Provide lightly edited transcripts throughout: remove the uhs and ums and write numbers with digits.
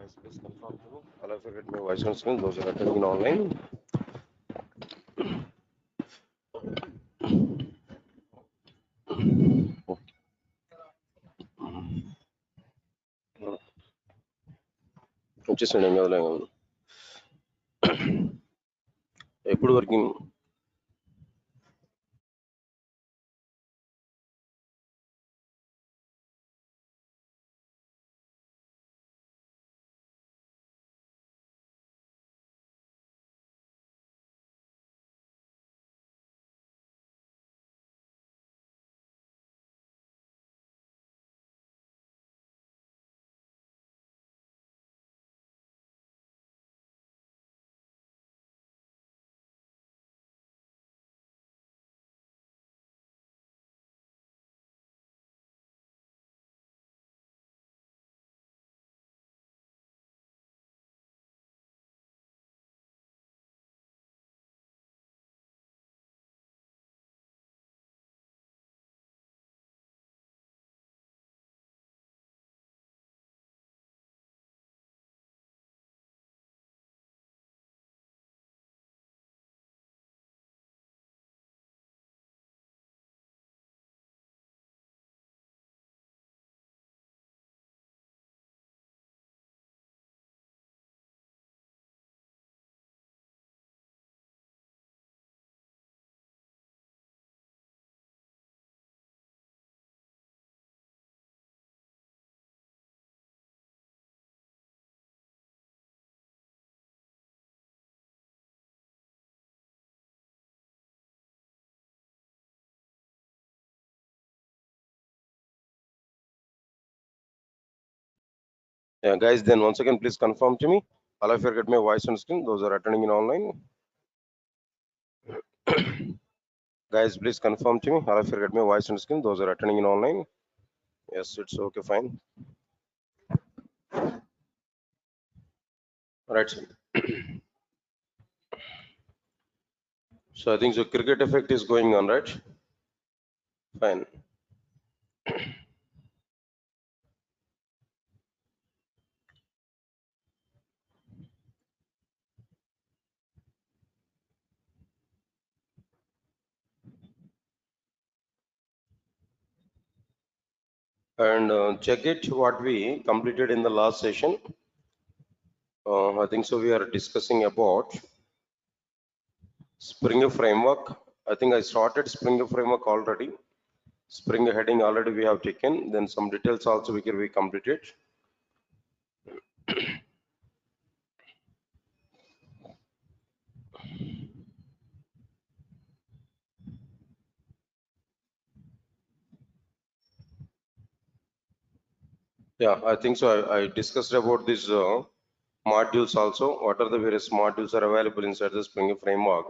Guys, please confirm to me. I'll have to get my voice on screen. Those are attending online. వచ్చేసండి ఏం కదలే ఎప్పుడు working Yeah, guys, then once again, please confirm to me. I'll have to get my voice on screen. Those are attending in online. Guys, please confirm to me. I'll have to get my voice on screen. Those are attending in online. Yes, it's okay, fine. Right. So I think the cricket effect is going on, right? Fine. And check it what we completed in the last session. I think so. We are discussing about Spring framework. I think I started Spring framework already. Spring heading already we have taken. Then some details also we can be completed. Yeah, I think so. I discussed about these modules also. What are the various modules are available inside the Spring framework?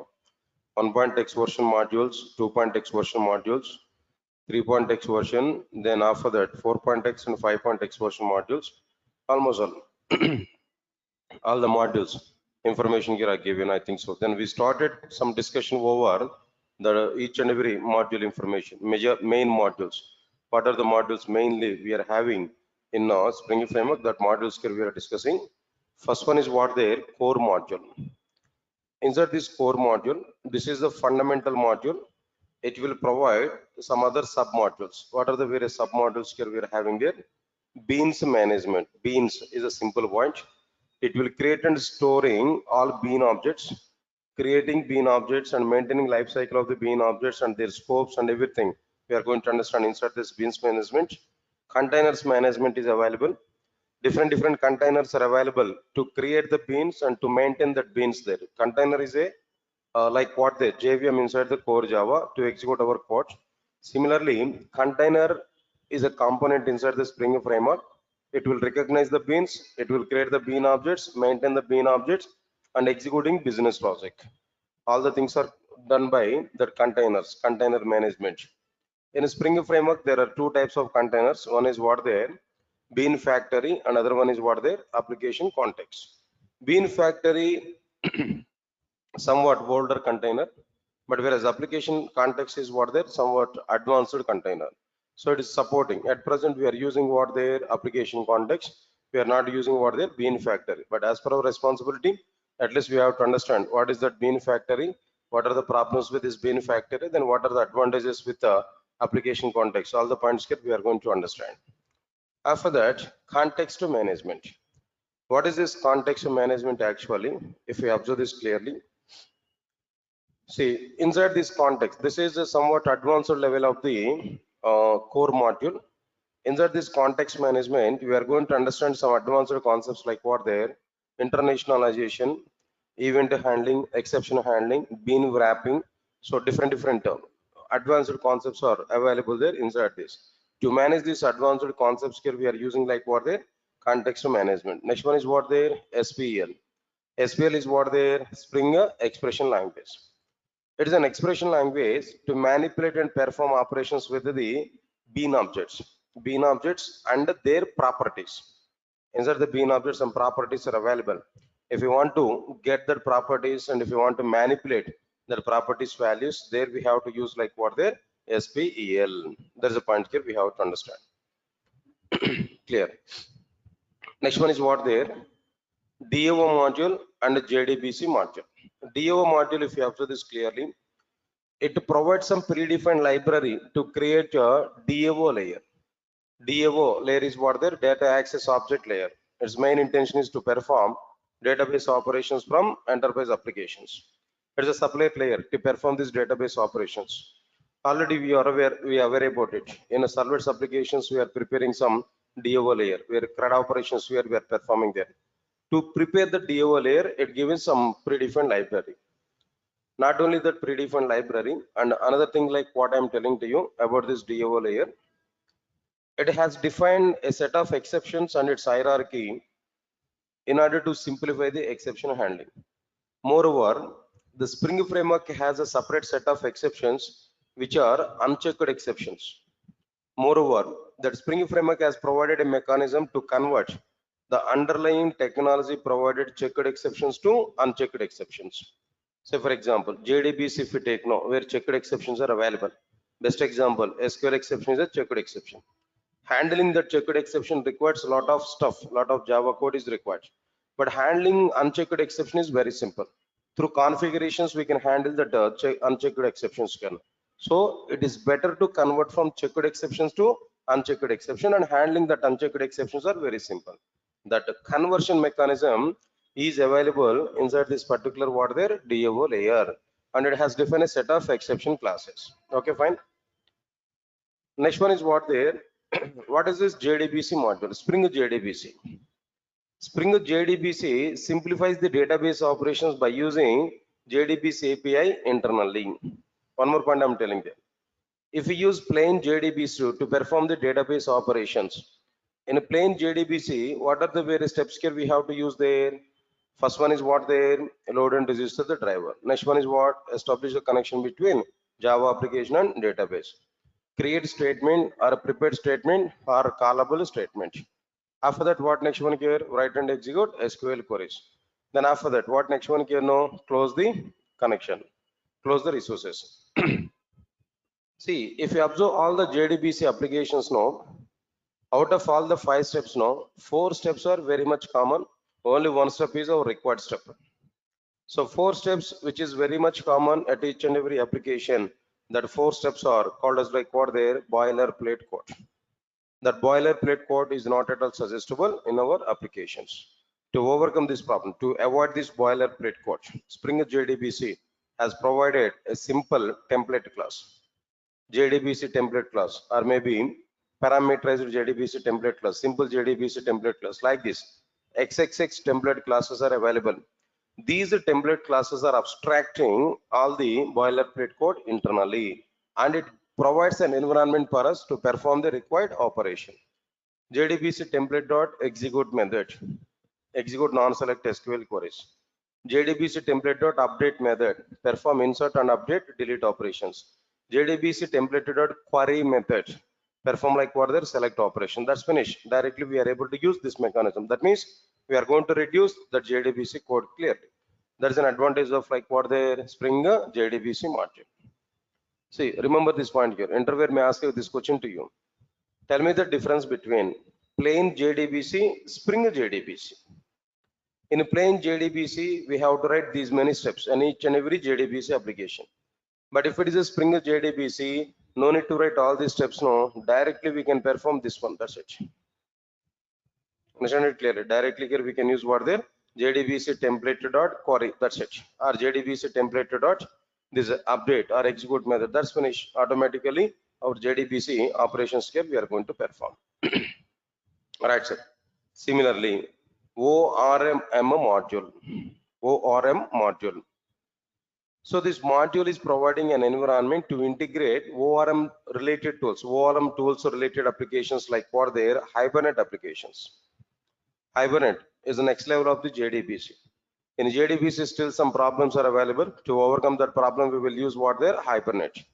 1.x version modules, 2.x version modules, 3.x version. Then after that, 4.x and 5.x version modules. Almost all the modules information here I given. I think so. Then we started some discussion over the each and every module information, major main modules. What are the modules mainly we are having in Spring framework? That modules here we are discussing. First one is what their core module. Inside this core module, this is the fundamental module. It will provide some other sub modules. What are the various sub modules here we are having there? Beans management. Beans is a simple point. It will create and storing all bean objects, creating bean objects and maintaining life cycle of the bean objects and their scopes and everything. We are going to understand inside this beans management. Containers management is available. Different containers are available to create the beans and to maintain that beans there. Container is a like what the JVM inside the core Java to execute our code. Similarly, container is a component inside the Spring framework. It will recognize the beans, it will create the bean objects, maintain the bean objects, and executing business logic. All the things are done by that containers, container management. In Spring framework, there are two types of containers. One is what there bean factory, another one is what there application context. Bean factory somewhat older container, but whereas application context is what there somewhat advanced container. So it is supporting. At present, we are using what their application context. We are not using what there bean factory, but as per our responsibility, at least we have to understand what is that bean factory, what are the problems with this bean factory, then what are the advantages with the application context. All the points here we are going to understand. After that, context management. What is this context management actually? If we observe this clearly, see inside this context, this is a somewhat advanced level of the core module. Inside this context management, we are going to understand some advanced concepts like what there, internationalization, event handling, exception handling, bean wrapping. So different advanced concepts are available there inside this. To manage these advanced concepts here, we are using like what there, context management. Next one is what there, SPL. SPL is what there, Spring Expression Language. It is an expression language to manipulate and perform operations with the bean objects and their properties. Inside the bean objects, some properties are available. If you want to get the properties and if you want to manipulate the properties values, there we have to use like what there, SPEL. There's a point here we have to understand. Clear. Next one is what there, DAO module and JDBC module. DAO module, if you observe this clearly, it provides some predefined library to create a DAO layer. DAO layer is what their data access object layer. Its main intention is to perform database operations from enterprise applications. It is a sublet layer to perform these database operations. Already we are aware about it. In a serverless applications, we are preparing some DAO layer where CRUD operations where we are performing there. To prepare the DAO layer, it gives some predefined library. Not only that predefined library, and another thing like what I'm telling to you about this DAO layer, it has defined a set of exceptions and its hierarchy in order to simplify the exception handling. Moreover, the Spring framework has a separate set of exceptions which are unchecked exceptions. Moreover, that Spring framework has provided a mechanism to convert the underlying technology provided checked exceptions to unchecked exceptions. Say for example, JDBC if we take now, where checked exceptions are available. Best example, SQL exception is a checked exception. Handling the checked exception requires a lot of stuff, a lot of Java code is required. But handling unchecked exception is very simple. Through configurations, we can handle the unchecked exceptions. So it is better to convert from checked exceptions to unchecked exception, and handling that unchecked exceptions are very simple. That conversion mechanism is available inside this particular what there DAO layer, and it has defined a set of exception classes. Okay, fine. Next one is what there. What is this JDBC module? Spring JDBC. Spring JDBC simplifies the database operations by using JDBC API internally. One more point I'm telling you. If we use plain JDBC to perform the database operations, in a plain JDBC, what are the various steps here we have to use there? First one is what there, load and register the driver. Next one is what, establish a connection between Java application and database. Create statement or a prepared statement or callable statement. After that, what next one here, write and execute SQL queries. Then after that, what next one here, no, close the connection, close the resources. See, if you observe all the JDBC applications now, out of all the 5 steps now, 4 steps are very much common. Only one step is our required step. So 4 steps, which is very much common at each and every application, that 4 steps are called as like what there, boilerplate code. That boilerplate code is not at all suggestible in our applications. To overcome this problem, to avoid this boilerplate code, Spring JDBC has provided a simple template class. JDBC template class, or maybe parameterized JDBC template class, simple JDBC template class like this. XXX template classes are available. These template classes are abstracting all the boilerplate code internally, and it provides an environment for us to perform the required operation. JDBC template dot execute method, execute non-select SQL queries. JDBC template dot update method, perform insert and update delete operations. JDBC template dot query method, perform like what their select operation. That's finished. Directly we are able to use this mechanism. That means we are going to reduce the JDBC code clearly. There is an advantage of like what their Spring JDBC module. See, remember this point here. Interviewer may ask you this question to you. Tell me the difference between plain JDBC, Spring JDBC. In plain JDBC, we have to write these many steps in each and every JDBC application. But if it is a Spring JDBC, no need to write all these steps. No, directly we can perform this one. That's it. Understand it clearly. Directly here we can use what there JDBC template dot query. That's it. Or JDBC template dot this update or execute method. That's finished. Automatically our JDBC operations here we are going to perform. Right, sir. Similarly, ORM module. ORM module. So this module is providing an environment to integrate ORM related tools, ORM tools related applications like what their Hibernate applications. Hibernate is the next level of the JDBC. In JDBC, still some problems are available. To overcome that problem, we will use what their Hibernate.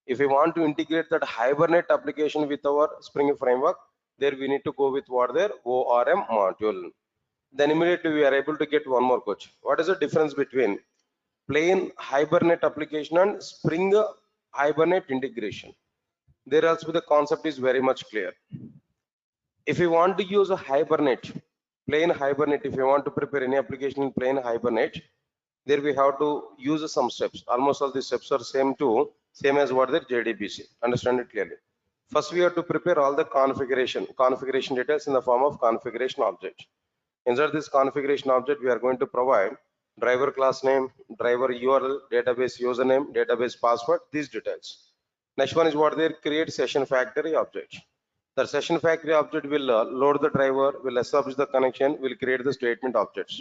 If we want to integrate that Hibernate application with our Spring framework, there we need to go with what their ORM module. Then immediately we are able to get one more question. What is the difference between plain Hibernate application and Spring Hibernate integration? There also the concept is very much clear. If you want to use a Hibernate, plain Hibernate, if you want to prepare any application in plain Hibernate, there we have to use some steps. Almost all the steps are same as what the JDBC. Understand it clearly. First, we have to prepare all the configuration details in the form of configuration object. Inside this configuration object, we are going to provide driver class name, driver URL, database username, database password, these details. Next one is what they create session factory object. The session factory object will load the driver, will establish the connection, will create the statement objects.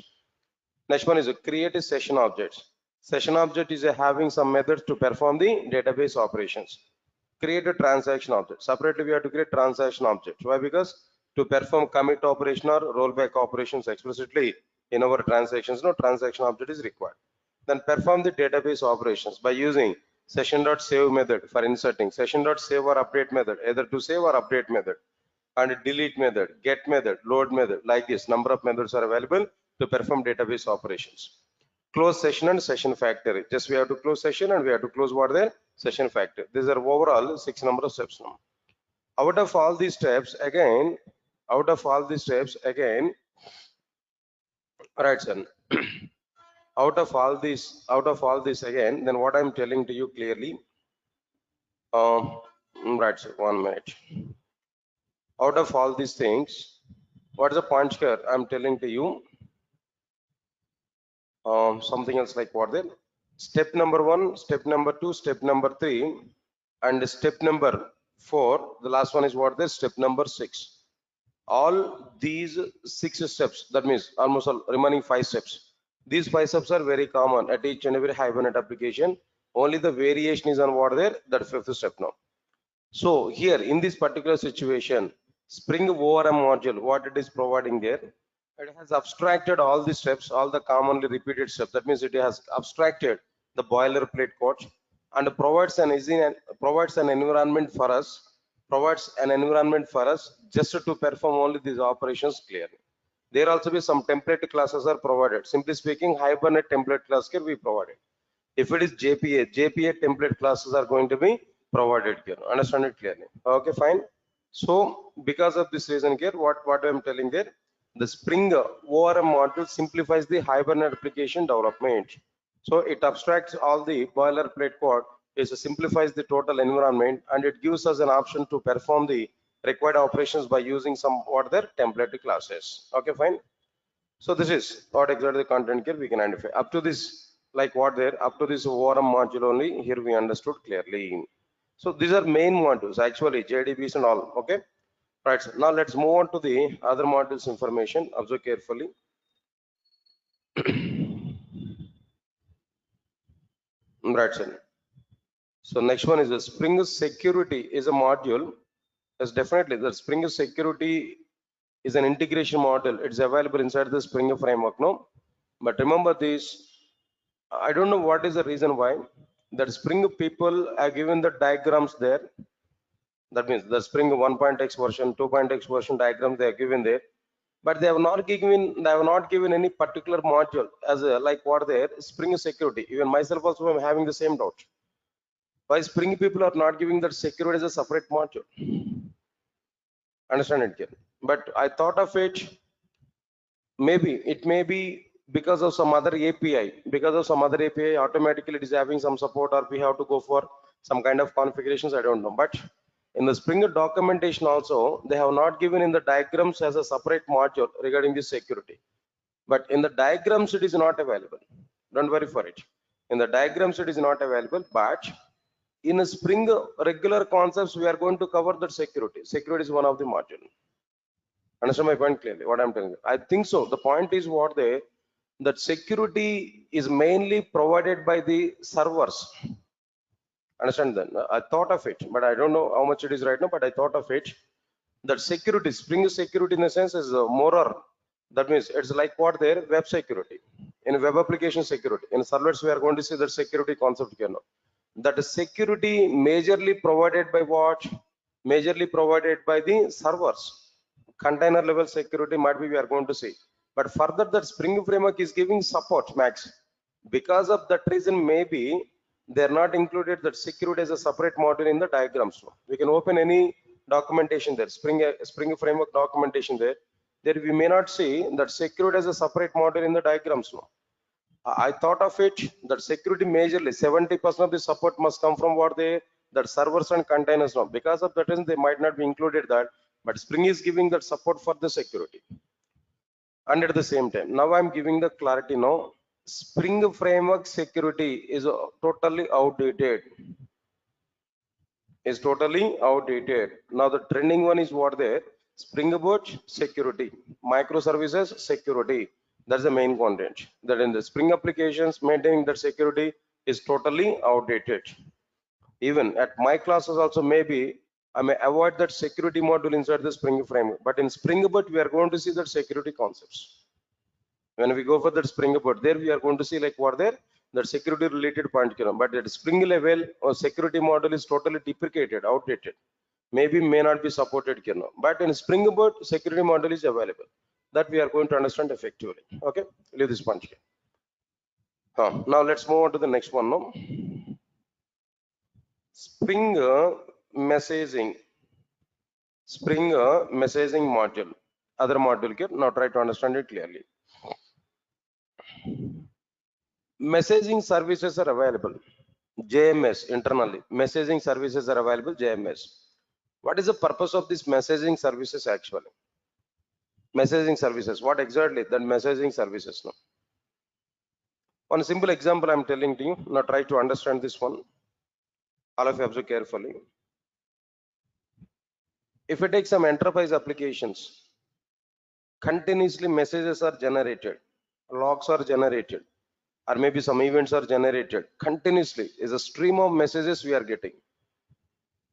Next one is create a session object. Session object is having some methods to perform the database operations. Create a transaction object. Separately, we have to create transaction object. Why? Because to perform commit operation or rollback operations explicitly in our transactions, no transaction object is required. Then perform the database operations by using session.save method for inserting, session.save or update method, either to save or update method, and delete method, get method, load method. Like this, number of methods are available to perform database operations. Close session and session factory. Just we have to close session and we have to close what the session factory. These are overall 6 number of steps now. Out of all these steps again, right, son. out of all this again, then what I'm telling to you clearly, right, sir, 1 minute. Out of all these things, what is the point here? I'm telling to you something else like what then? Step number 1, step number 2, step number 3, and step number 4. The last one is what this? Step number 6. All these 6 steps, that means almost all remaining 5 steps. These 5 steps are very common at each and every Hibernate application. Only the variation is on what there, that 5th step now. So here in this particular situation, Spring ORM module, what it is providing there, it has abstracted all the steps, all the commonly repeated steps. That means it has abstracted the boilerplate code and provides an environment for us, just to perform only these operations clearly. There also be some template classes are provided. Simply speaking, Hibernate template class here we provided. If it is JPA template classes are going to be provided here. Understand it clearly? Okay, fine. So because of this reason here, what I'm telling there, the Spring ORM module simplifies the Hibernate application development. So it abstracts all the boilerplate code, it simplifies the total environment, and it gives us an option to perform the required operations by using some template classes. Okay, fine. So this is what exactly the content here we can identify. Up to this, like what there, up to this ORM module only, here we understood clearly. So these are main modules, actually JDBs and all. Okay, right. So now let's move on to the other modules information. Observe carefully. Right, sir. So next one is the Spring Security is a module. Yes, definitely the Spring Security is an integration model. It's available inside the Spring framework, no? But remember this, I don't know what is the reason why that Spring people are given the diagrams there. That means the Spring 1.x version, 2.x version diagrams they are given there, but they have not given any particular module as a, like what there Spring Security. Even myself also I'm having the same doubt. Why Spring people are not giving that security as a separate module? Understand it here? but I thought of it, maybe it may be because of some other API, automatically it is having some support, or we have to go for some kind of configurations, I don't know. But in the Spring documentation also, they have not given in the diagrams as a separate module regarding this security. But in the diagrams it is not available, don't worry for it. In the diagrams it is not available, but in a Spring regular concepts we are going to cover that security. Security is one of the module. Understand my point clearly? What I'm telling you, I think so. The point is what they, that security is mainly provided by the servers. Understand then? I thought of it, but I don't know how much it is right now. But I thought of it that security, Spring security in a sense is more or, that means it's like what their web security, in web application security, in servers we are going to see the security concept here now. That is security majorly provided by what? Majorly provided by the servers. Container level security might be we are going to see, but further that Spring framework is giving support max. Because of that reason, maybe they're not included that security as a separate module in the diagrams. We can open any documentation there, Spring framework documentation there. There we may not see that security as a separate module in the diagrams. I thought of it that security majorly 70% of the support must come from what they, that servers and containers now. Because of that reason, they might not be included that, but Spring is giving that support for the security. And at the same time, now I'm giving the clarity now. Spring framework security is totally outdated. Is totally outdated. Now the trending one is what there? Spring Boot security, microservices security. That's the main content. That in the Spring applications, maintaining that security is totally outdated. Even at my classes also, maybe I may avoid that security module inside the Spring framework. But in Spring Boot, we are going to see that security concepts. When we go for that Spring Boot, there we are going to see like what there, that security related point, but at Spring level or security model is totally deprecated, outdated, maybe may not be supported, but in Spring Boot security model is available. That we are going to understand effectively. Okay, leave this point here. Now let's move on to the next one. No, Spring messaging, Spring messaging module, other module here. Now try to understand it clearly. Messaging services are available. JMS internally, messaging services are available. JMS. What is the purpose of this messaging services actually? Messaging services. What exactly that messaging services? No. One simple example I'm telling to you. Now try to understand this one. All of you observe carefully. If you take some enterprise applications, continuously messages are generated, logs are generated, or maybe some events are generated continuously. Is a stream of messages we are getting.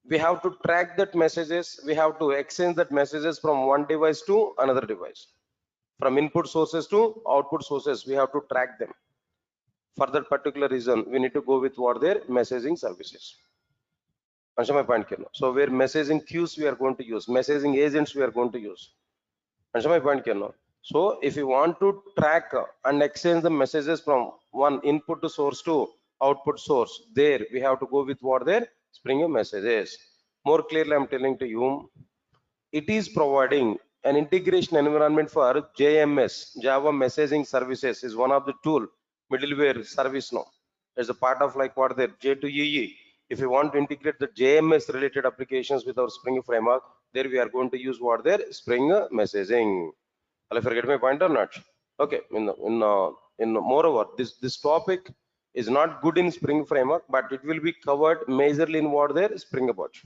We have to track that messages. We have to exchange that messages from one device to another device, from input sources to output sources. We have to track them. For that particular reason, we need to go with what their messaging services. Understand my point, Kirno? So where messaging queues we are going to use, messaging agents we are going to use. Understand my point, Kirno? So if you want to track and exchange the messages from one input to source to output source, there we have to go with what their Spring messages. More clearly, I'm telling to you, it is providing an integration environment for JMS, Java Messaging Services is one of the tool, middleware service now. As a part of like what their J2EE. If you want to integrate the JMS related applications with our Spring framework, there we are going to use what their Spring messaging. I'll forget my point or not? Okay. Moreover, this topic is not good in Spring framework, but it will be covered majorly in what their Spring Boot.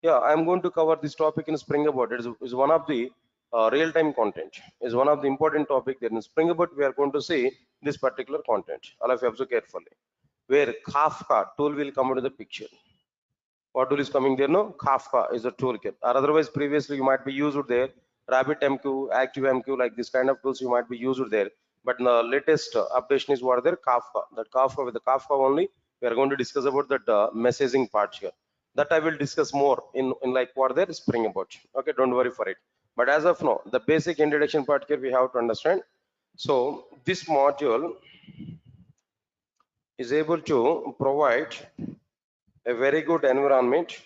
Yeah, I'm going to cover this topic in Spring Boot. It is one of the real-time content. Is one of the important topic there in Spring Boot. We are going to see this particular content. All of you observe carefully. Where Kafka tool will come into the picture. What tool is coming there? No, Kafka is a toolkit. Or otherwise, previously you might be used there. RabbitMQ, ActiveMQ, like this kind of tools you might be used there. But the latest updation is what there? Kafka. That Kafka, with the Kafka only, we are going to discuss about that messaging part here. That I will discuss more in like what there Spring Boot. Okay, don't worry for it. But as of now, the basic introduction part here we have to understand. So this module is able to provide a very good environment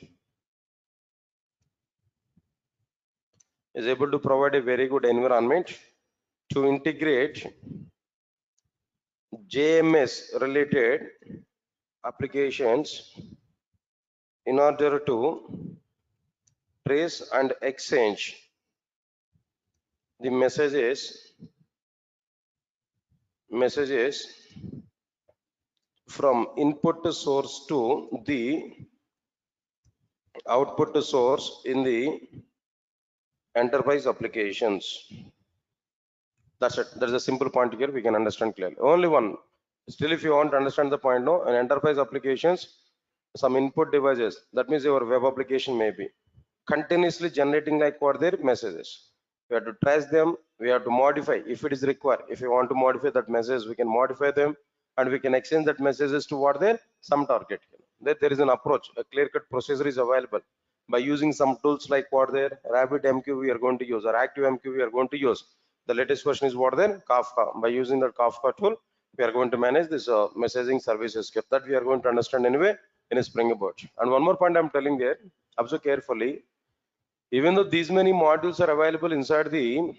is able to provide a very good environment to integrate JMS related applications in order to trace and exchange the messages from input source to the output source in the enterprise applications. That's it. There's a simple point here we can understand clearly. Only one. Still, if you want to understand the point, no, in enterprise applications, some input devices, that means your web application may be continuously generating like what their messages. We have to trace them, we have to modify if it is required. If you want to modify that message, we can modify them and we can exchange that messages to what their some target. That there is an approach, a clear-cut procedure is available by using some tools like what their RabbitMQ we are going to use or ActiveMQ we are going to use. The latest version is what then Kafka. By using that Kafka tool, we are going to manage this messaging services that we are going to understand anyway in a Spring Boot. And one more point I'm telling there, observe carefully. Even though these many modules are available inside the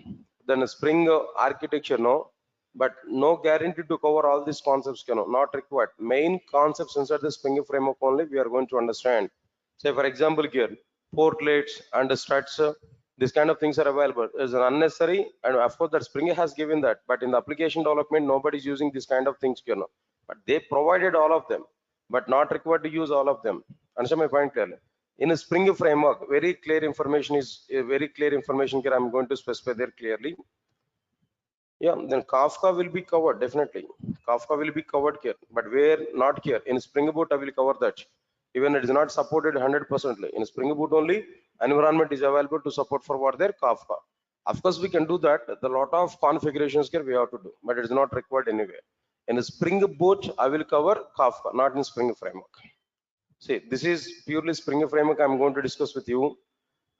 Spring architecture, no, but no guarantee to cover all these concepts, not required. Main concepts inside the Spring framework only we are going to understand. Say for example here, portlets and struts, these kind of things are available. Is unnecessary, and of course that Spring has given that, but in the application development nobody is using these kind of things, but they provided all of them, but not required to use all of them. Understand my point clearly? In a Spring framework, very clear information here I'm going to specify there clearly. Yeah, then Kafka will be covered definitely. Kafka will be covered here, but where not here in Spring Boot I will cover that. Even it is not supported 100%. In Spring Boot only environment is available to support for what there Kafka. Of course we can do that. The lot of configurations here we have to do, but it is not required anywhere. In Spring Boot I will cover Kafka, not in Spring framework. See, this is purely Spring framework I'm going to discuss with you.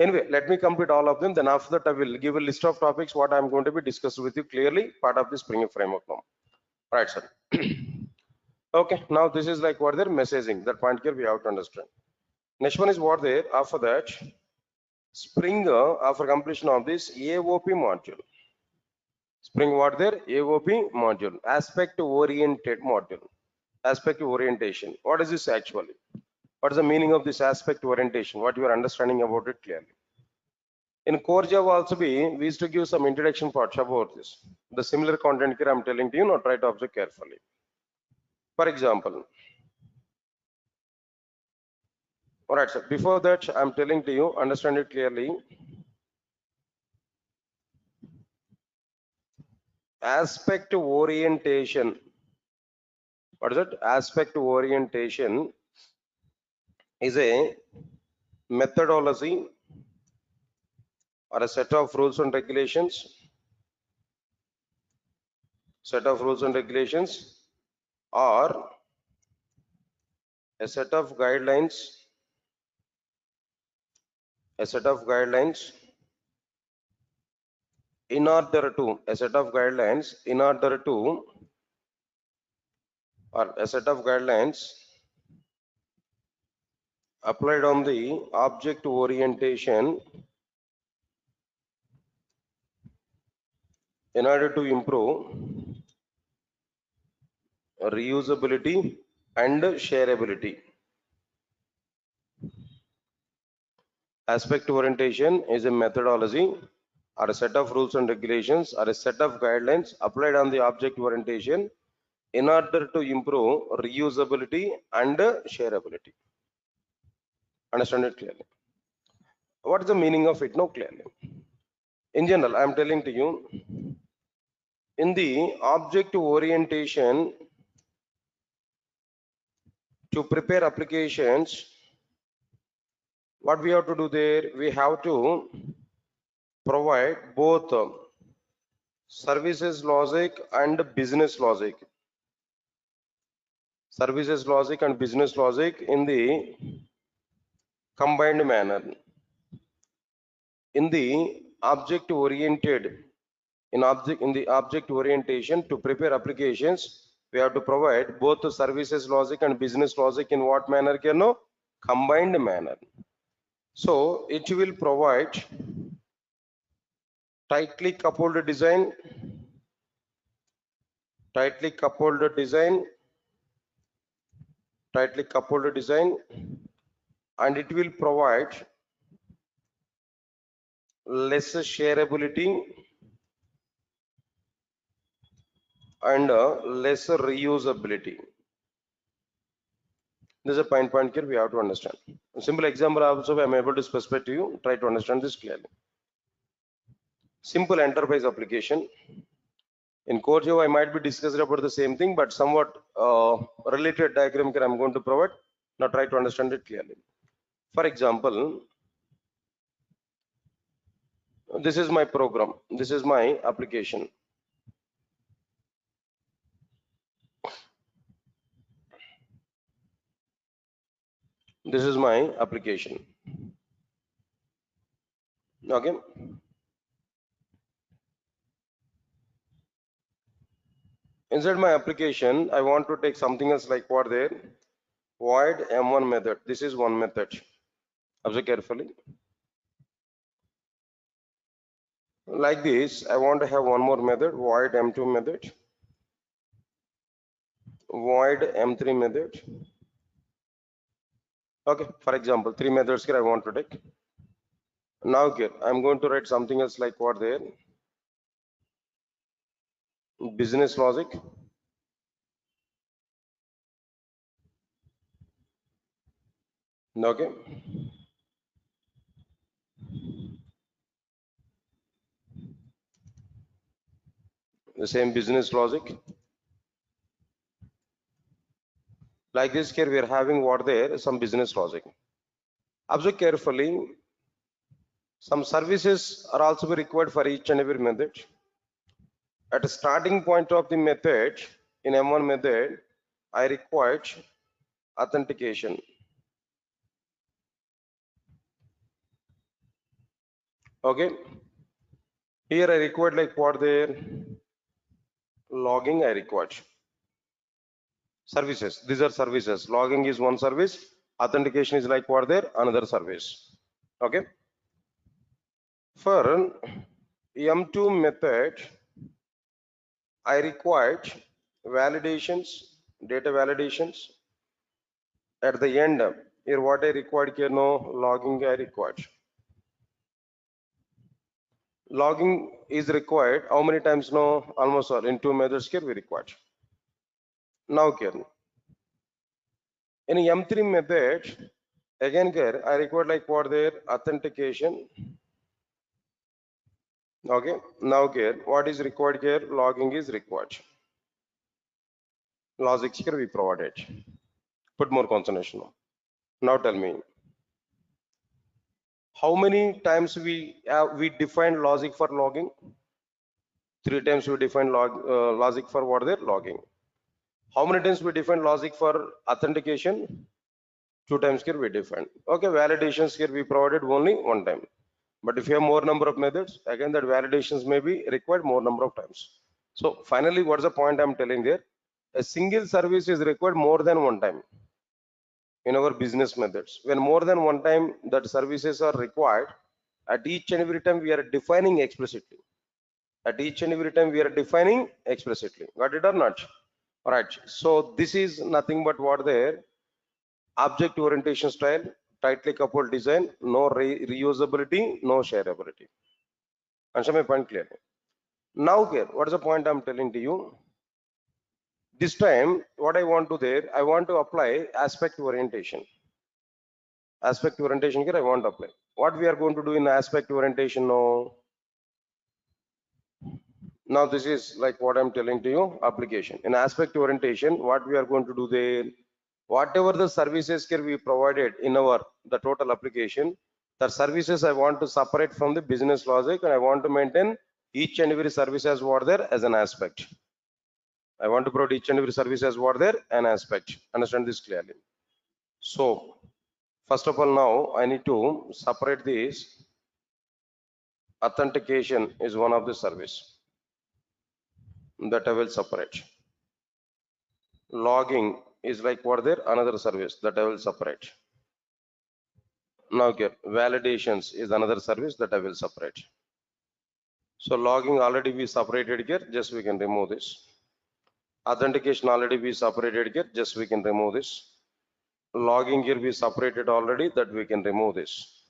Anyway, let me complete all of them. Then after that, I will give a list of topics what I'm going to be discussed with you clearly, part of the Spring framework now. Right, sir. Okay, now this is like what they're messaging. That point here we have to understand. Next one is what there. After that, Spring after completion of this AOP module. Spring what there? AOP module, aspect oriented module. Aspect orientation. What is this actually? What is the meaning of this aspect orientation? What you are understanding about it clearly? In core Java also we used to give some introduction parts about this. The similar content here I'm telling to you, now try to observe carefully. For example, all right, sir. Before that, I'm telling to you, understand it clearly. Aspect orientation. What is it? Aspect orientation is a methodology or a set of rules and regulations. Set of rules and regulations or a set of guidelines. A set of guidelines in order to a set of guidelines in order to or a set of guidelines applied on the object orientation in order to improve reusability and shareability. Aspect orientation is a methodology or a set of rules and regulations or a set of guidelines applied on the object orientation in order to improve reusability and shareability. Understand it clearly? What is the meaning of it now clearly? In general, I am telling to you, in the object orientation, to prepare applications, what we have to do there? We have to provide both services logic and business logic. Services logic and business logic in the combined manner. In the object oriented, in the object orientation, to prepare applications, we have to provide both the services logic and business logic in what manner? Combined manner. So it will provide tightly coupled design, tightly coupled design, tightly coupled design, and it will provide less shareability and lesser reusability. This is a point here we have to understand. A simple example also I am able to specify to you. Try to understand this clearly. Simple enterprise application. In core Java, I might be discussing about the same thing, but somewhat related diagram here I'm going to provide. Now try to understand it clearly. For example, this is my program. This is my application. This is my application. Okay. Inside my application, I want to take something else like what there. Void M1 method. This is one method. Observe carefully. Like this, I want to have one more method, void M2 method, void M3 method. Okay, for example, three methods here I want to take. Now here, I'm going to write something else like what there. Business logic. Okay. The same business logic. Like this here, we are having what there, some business logic. Observe carefully. Some services are also required for each and every method. At the starting point of the method, in M1 method, I required authentication. Okay. Here I required like what there, logging I required. Services, these are services. Logging is one service. Authentication is like what there, another service. Okay. For M2 method, I required validations, data validations. At the end, here what I required here, no logging I required. Logging is required. How many times? No, almost all. In two methods here we required. Now here, in M3 method, again here I required like what there, authentication. Okay. Now here, what is required here? Logging is required. Logic here we provided. Put more concentration. Now tell me, how many times we define logic for logging? Three times we define logic for what there, logging. How many times we define logic for authentication? Two times here we define. Okay, validations here we provided only one time. But if you have more number of methods, again that validations may be required more number of times. So finally, what's the point I'm telling there? A single service is required more than one time in our business methods. When more than one time that services are required, at each and every time we are defining explicitly. At each and every time we are defining explicitly. Got it or not? All right. So this is nothing but what there, object orientation style, tightly coupled design, no reusability, no shareability. Understand my point clearly? Now here, what is the point I'm telling to you? This time, what I want to there, I want to apply aspect orientation. Aspect orientation here, I want to apply. What we are going to do in aspect orientation now? Now this is like what I'm telling to you, application. In aspect orientation, what we are going to do there, whatever the services here we provided in our the total application, the services I want to separate from the business logic, and I want to maintain each and every service as what there as an aspect. I want to provide each and every service as what there an aspect. Understand this clearly. So first of all, now I need to separate this. Authentication is one of the service that I will separate. Logging is like what there, another service that I will separate. Now here, validations is another service that I will separate. So logging already we separated here, just we can remove this. Authentication already we separated here, just we can remove this. Logging here we separated already, that we can remove this.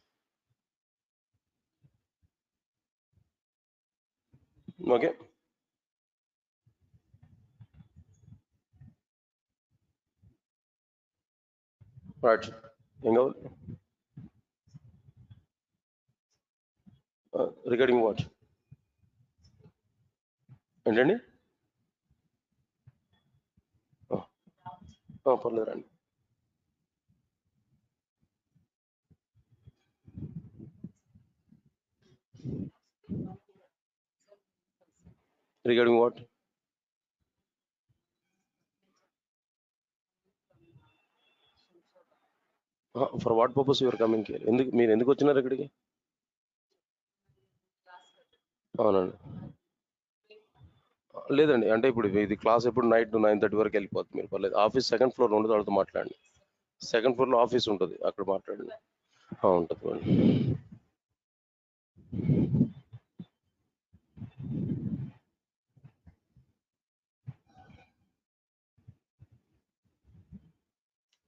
Okay. Right. Regarding what? ఏంటండి? పర్లేదండి. Regarding what? For what purpose you are coming here? మీరు ఎందుకు వచ్చినారు ఇక్కడికి? అవునండి. లేదండి, అంటే ఇప్పుడు ఇది క్లాస్ ఎప్పుడు నైట్ 9:30 వరకు వెళ్ళిపోతుంది. మీరు పర్లేదు, ఆఫీస్ సెకండ్ ఫ్లోర్ ఉండదు, వాళ్ళతో మాట్లాడండి. సెకండ్ ఫ్లోర్ లో ఆఫీస్ ఉంటుంది, అక్కడ మాట్లాడండి. ఉంటుంది.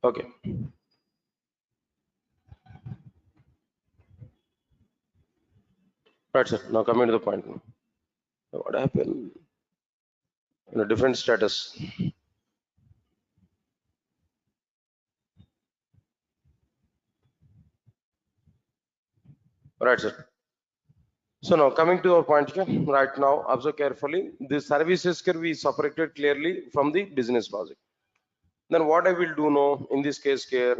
Okay. Right, sir. Now coming to the point. What happened in a different status? Right, sir. So now coming to our point here, right now, observe carefully. The services can be separated clearly from the business logic. Then what I will do now in this case here,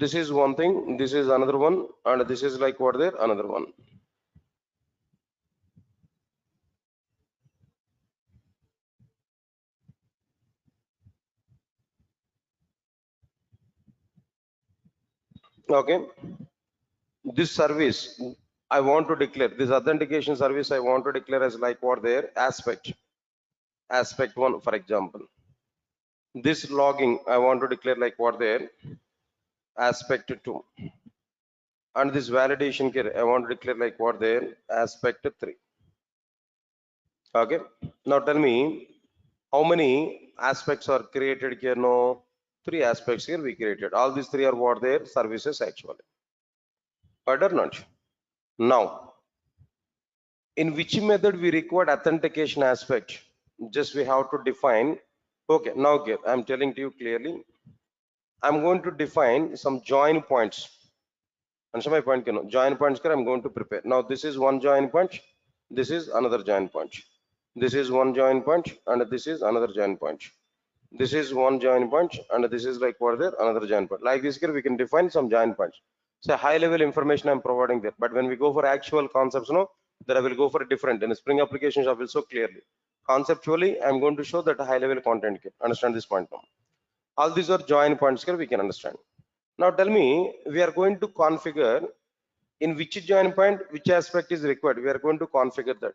this is one thing, this is another one, and this is like what there, another one. Okay. This service I want to declare, this authentication service I want to declare as like what there, aspect one, for example. This logging I want to declare like what there, aspect 2, and this validation here I want to declare like what there, aspect 3. Okay. Now tell me how many aspects are created here. No, 3 aspects here we created. All these 3 are what their services actually, right or not? Now in which method we require authentication aspect, just we have to define. Okay, now here I'm telling to you clearly, I'm going to define some join points. Answer my point. Join points I'm going to prepare. Now this is one join point, this is another join point, this is one join point, and this is another join point, this is one join point, and this is like what there, another join point. Like this here we can define some join points. So high level information I'm providing there, but when we go for actual concepts, no, that I will go for a different. In Spring applications I will show clearly. Conceptually I'm going to show that high level content here. Understand this point now. All these are join points here we can understand. Now tell me, we are going to configure in which join point which aspect is required. We are going to configure that.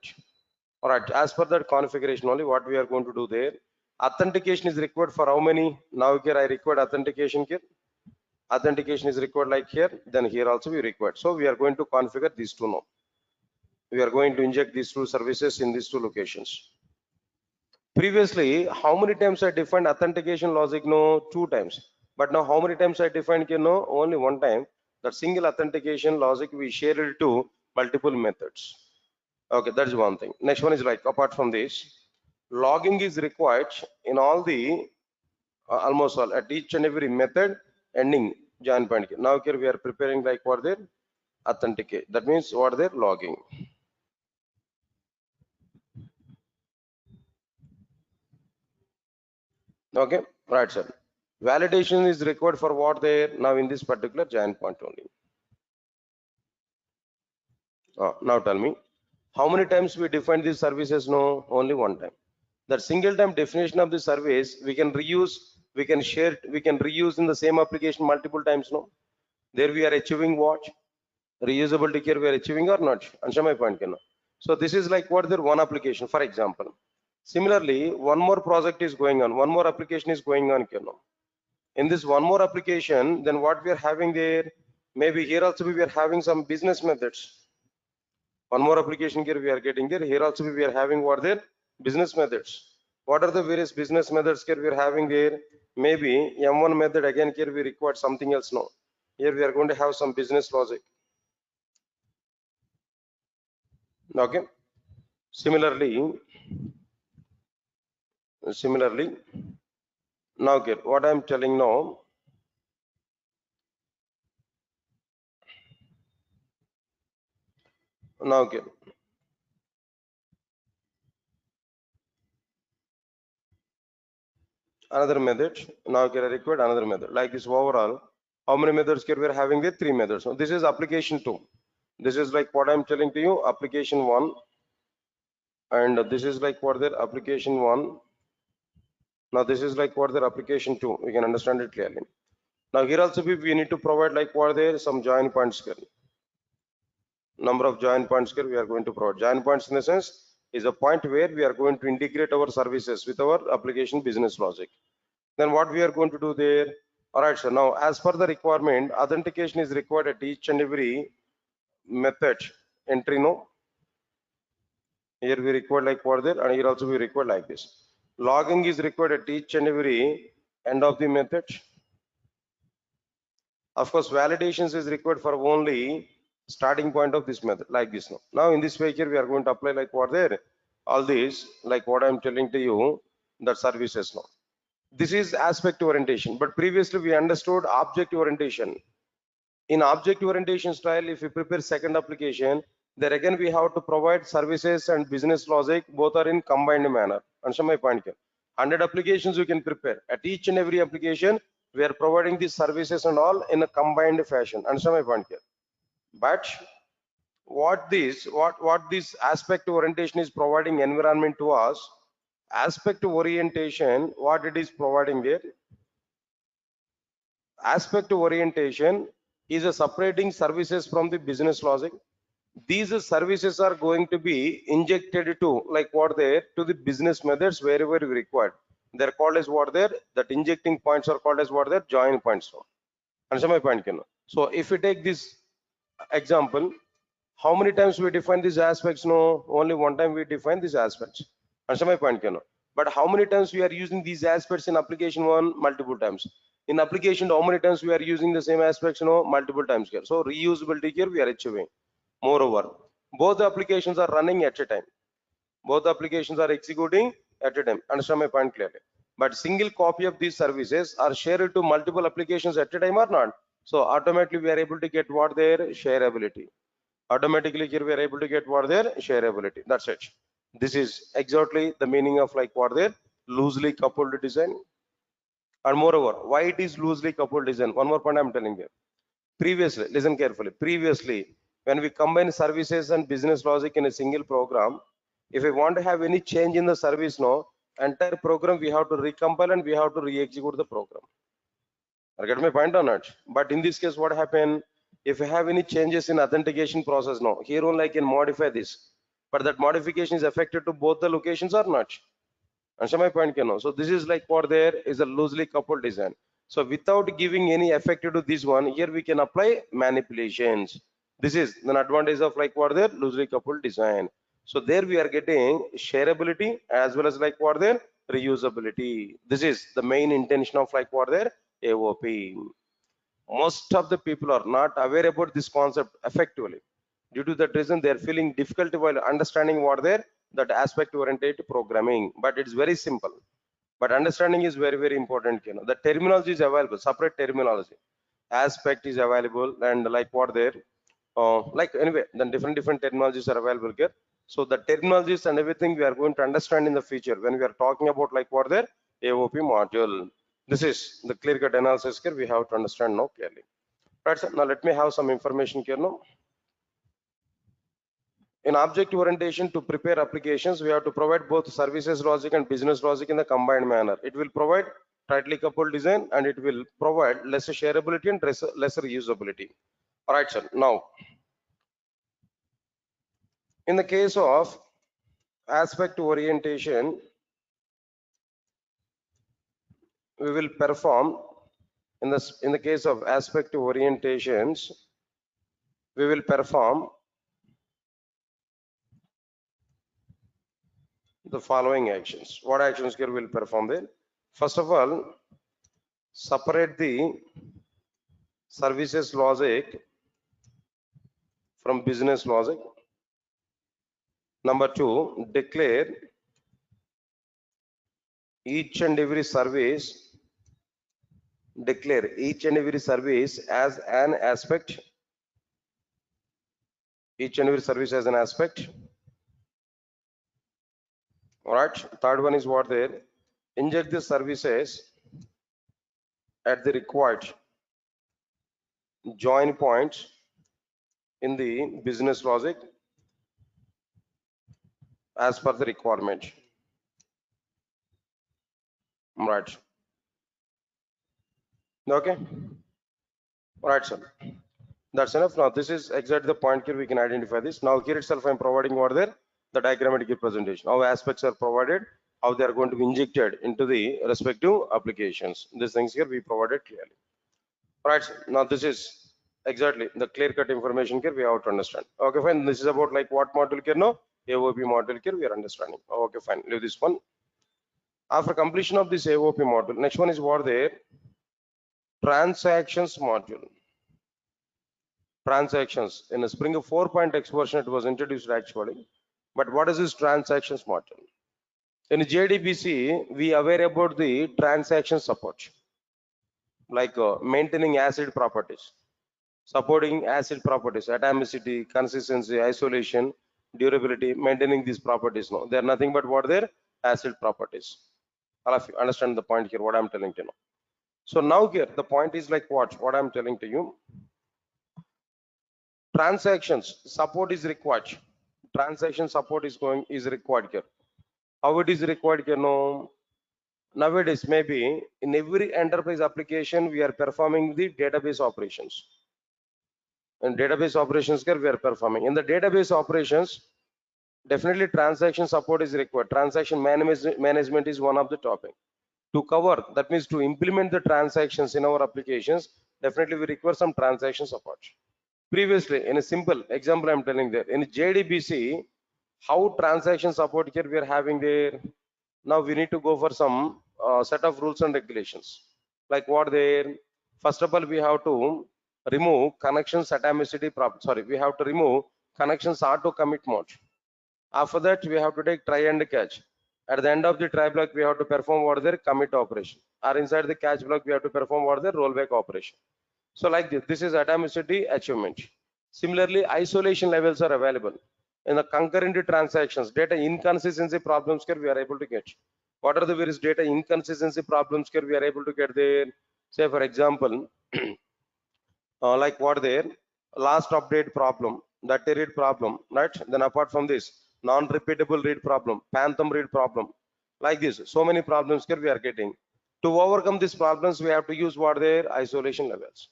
All right, as per that configuration only, what we are going to do there, authentication is required for how many. Now here I required authentication here, authentication is required like here, then here also we required. So we are going to configure these two now. We are going to inject these two services in these two locations. Previously how many times I defined authentication logic? No, 2 times. But now how many times I defined here? No, only 1 time. That single authentication logic we shared it to multiple methods. Okay, that's one thing. Next one is like, apart from this, logging is required in all the almost all at each and every method ending join point. Now here we are preparing like what their authenticate, that means what their logging. Okay, right, sir. Validation is required for what there, now in this particular join point only. Now tell me, how many times we define these services? No, only 1 time. That single time definition of the service we can reuse, we can share, we can reuse in the same application multiple times. No, there we are achieving what, reusability here we are achieving or not. Answer my point. So this is like what there, one application, for example. Similarly, one more project is going on, one more application is going on. In this one more application, then what we are having there, maybe here also we are having some business methods. One more application here we are getting here. Here also we are having what there business methods. What are the various business methods here we are having there? Maybe M1 method again here we require something else. No, here we are going to have some business logic. Okay. Similarly, now get what I am telling now. Now get another method. Now get required another method. Like this overall, how many methods here we are having there? 3 methods. So this is application 2. This is like what I am telling to you, application 1. And this is like what their application 1. Now this is like what their application 2. We can understand it clearly. Now here also we need to provide like what there some join points here. Number of join points here we are going to provide. Join points in the sense is a point where we are going to integrate our services with our application business logic. Then what we are going to do there? All right, so now as per the requirement, authentication is required at each and every method entry. No, here we require like what there, and here also we require like this. Logging is required at each and every end of the method. Of course, validations is required for only starting point of this method, like this. Now in this way here we are going to apply like what there, all these like what I'm telling to you, that services now. This is aspect orientation, but previously we understood object orientation. In object orientation style, if we prepare second application, there again we have to provide services and business logic, both are in combined manner. Understand my point here? 100 applications you can prepare. At each and every application, we are providing these services and all in a combined fashion. Understand my point here? But what this aspect orientation is providing environment to us, aspect orientation, what it is providing there? Aspect orientation is a separating services from the business logic. These services are going to be injected to like what there to the business methods wherever required. They're called as what there, that injecting points are called as what there, join points. Understand my point? So if we take this example, how many times we define these aspects? No, only one time we define these aspects. Understand my point? But how many times we are using these aspects in application 1? Multiple times. In application, how many times we are using the same aspects? Multiple times here. So reusability here we are achieving. Moreover, both the applications are running at a time. Both the applications are executing at a time. Understand my point clearly? But single copy of these services are shared to multiple applications at a time or not. So automatically we are able to get what their shareability. Automatically here we are able to get what their shareability. That's it. This is exactly the meaning of like what their loosely coupled design. And moreover, why it is loosely coupled design? One more point I'm telling you. Previously, listen carefully. Previously, when we combine services and business logic in a single program, if we want to have any change in the service, entire program we have to recompile and we have to re-execute the program. I get my point or not? But in this case, what happened? If we have any changes in authentication process, here only I can modify this, but that modification is affected to both the locations or not. Understand my point? So this is like what there is a loosely coupled design. So without giving any effect to this one, here we can apply manipulations. This is an advantage of like what there loosely coupled design. So there we are getting shareability as well as like what there reusability. This is the main intention of like what there AOP. Most of the people are not aware about this concept effectively. Due to that reason, they are feeling difficult while understanding what there that aspect oriented programming. But it's very simple. But understanding is very, very important. The terminology is available, separate terminology. Aspect is available, and like what there, like anyway, then different terminologies are available here. So the terminologies and everything we are going to understand in the future when we are talking about like what there AOP module. This is the clear cut analysis here we have to understand now clearly. Right, sir. Now let me have some information here now. In object orientation, to prepare applications, we have to provide both services logic and business logic in the combined manner. It will provide tightly coupled design and it will provide lesser shareability and lesser usability. All right, sir. Now, in the case of aspect orientation, we will perform in the case of aspect orientations, we will perform the following actions. What actions here will perform there? First of all, separate the services logic from business logic. Number two, declare each and every service, as an aspect, each and every service as an aspect. All right. Third one is what there? Inject the services at the required join points in the business logic as per the requirement. Right. Okay. All right, sir. That's enough. Now this is exactly the point here we can identify this. Now here itself I'm providing what there? The diagrammatic representation. How aspects are provided, how they are going to be injected into the respective applications. These things here we provided clearly. All right, sir. Now this is exactly the clear-cut information here we have to understand. Okay, fine. This is about like what module here now? AOP module here we are understanding. Okay, fine. Leave this one. After completion of this AOP module, next one is what there? Transactions module. Transactions in a Spring 4.x version it was introduced actually, but what is this transactions module? In JDBC we are aware about the transaction support, like maintaining acid properties, supporting acid properties, atomicity, consistency, isolation, durability, maintaining these properties. No, they are nothing but what their acid properties. All of you understand the point here what I'm telling to you now. So now here the point is like what I'm telling to you. Transactions support is required. Transaction support is required here. How it is required here? No, nowadays maybe in every enterprise application we are performing the database operations. In database operations here we are performing. In the database operations, definitely transaction support is required. Transaction management is one of the topic. To cover, that means to implement the transactions in our applications, definitely we require some transaction support. Previously, in a simple example, I'm telling there in JDBC, how transaction support here we are having there. Now we need to go for some set of rules and regulations. Like what there? First of all, we have to remove connections atomicity problem. Sorry, we have to remove connections auto commit mode. After that, we have to take try and catch. At the end of the try block, we have to perform what their commit operation. Or inside the catch block, we have to perform what their rollback operation. So like this is atomicity achievement. Similarly, isolation levels are available. In the concurrent transactions, data inconsistency problems here we are able to get. What are the various data inconsistency problems here we are able to get there? Say for example, like what there? Last update problem, that read problem, right? Then apart from this, non-repeatable read problem, phantom read problem, like this. So many problems here we are getting. To overcome these problems, we have to use what their isolation levels.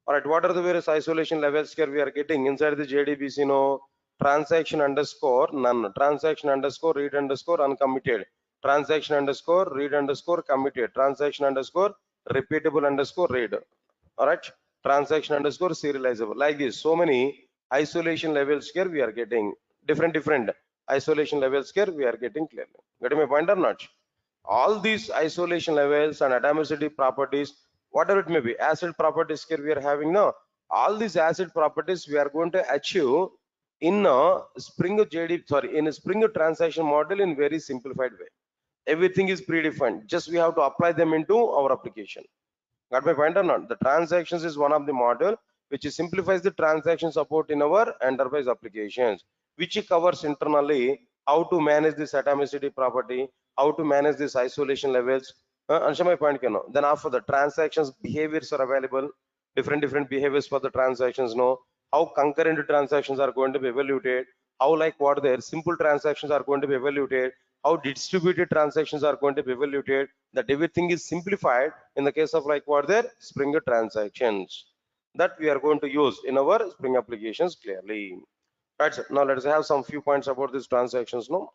All right, what are the various isolation levels here we are getting inside the JDBC? No, transaction underscore none, transaction underscore read underscore uncommitted, transaction underscore read underscore committed, transaction underscore repeatable underscore read. All right, transaction underscore serializable, like this. So many isolation levels here we are getting, different isolation levels here we are getting clearly. Getting my point or not? All these isolation levels and atomicity properties, whatever it may be, acid properties here we are having now, all these acid properties we are going to achieve in a in a Spring transaction model in very simplified way. Everything is predefined, just we have to apply them into our application. Got my point or not? The transactions is one of the model which simplifies the transaction support in our enterprise applications, which covers internally how to manage this atomicity property, how to manage these isolation levels. Understand my point? Then after the transactions behaviors are available, different behaviors for the transactions. No, how concurrent transactions are going to be evaluated, how like what their simple transactions are going to be evaluated, how distributed transactions are going to be evaluated. That everything is simplified in the case of like what their Spring transactions that we are going to use in our Spring applications clearly. Right, sir. Now let's have some few points about these transactions. No,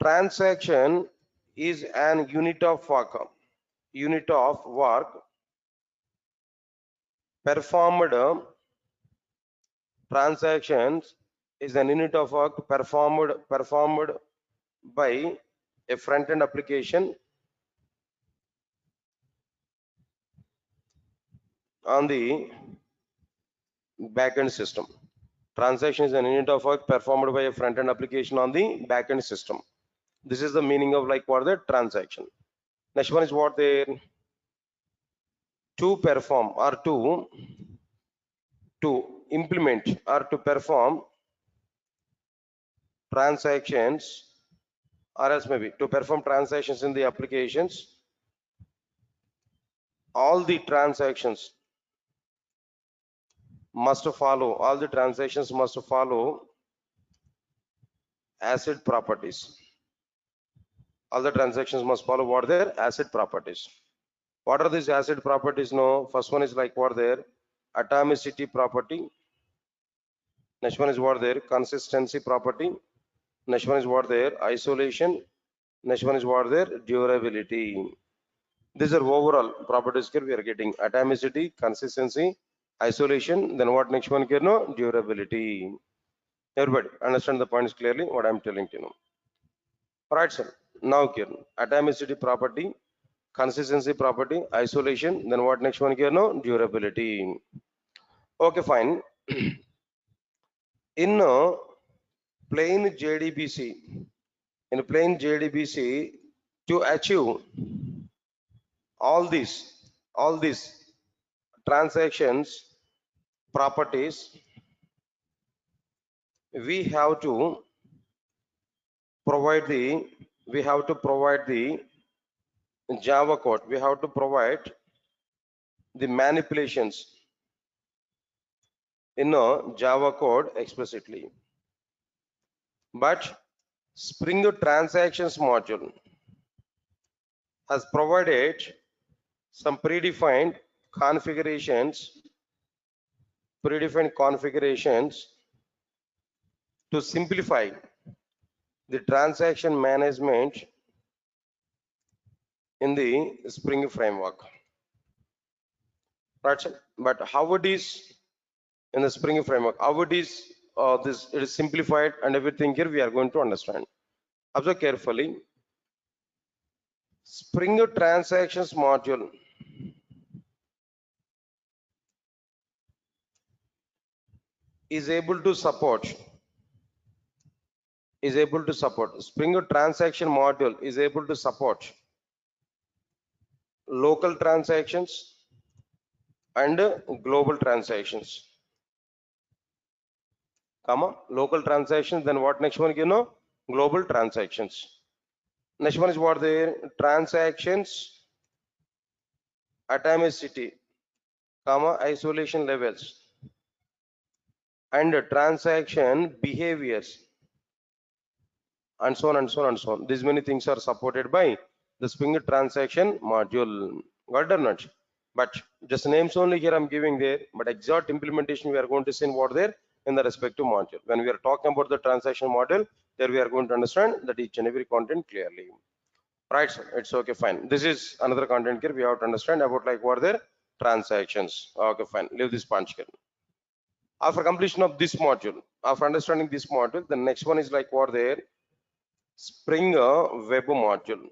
transaction is an unit of work performed transactions is an unit of work performed by a front-end application on the back-end system. Transaction is an unit of work performed by a front-end application on the back-end system. This is the meaning of like what the transaction. Next one is what they to perform or to implement or to perform transactions, or else maybe to perform transactions in the applications. All the transactions must follow, all the transactions must follow ACID properties. All the transactions must follow what their ACID properties. What are these ACID properties? No, first one is like what their atomicity property. Next one is what their consistency property. Next one is what their isolation. Next one is what their durability. These are overall properties here we are getting: atomicity, consistency, isolation. Then what next one here? No, durability. Everybody understand the points clearly what I'm telling you now. Right, sir. Now here atomicity property, consistency property, isolation. Then what next one here? No, durability. Okay, fine. In plain JDBC, in plain JDBC, to achieve all these transactions properties, we have to provide the Java code. We have to provide the manipulations in a Java code explicitly. But Spring Transactions module has provided some predefined configurations to simplify the transaction management in the Spring framework. Right, sir? But how it is in the Spring framework, how it is it is simplified and everything here we are going to understand. Observe carefully. Spring Transactions module is able to support Spring Transaction module is able to support local transactions and global transactions, comma local transactions. Then what next one? Global transactions. Next one is what the transactions atomicity, comma isolation levels, and transaction behaviors, and so on and so on and so on. These many things are supported by the Spring Transaction module. Got it or not? But just names only here I'm giving there, but exact implementation we are going to see in what there in the respective module. When we are talking about the transaction model, there we are going to understand that each and every content clearly. Right, sir? It's okay, fine. This is another content here we have to understand about like what their transactions. Okay, fine. Leave this punch here. After completion of this module, after understanding this module, the next one is like what there Spring Web module.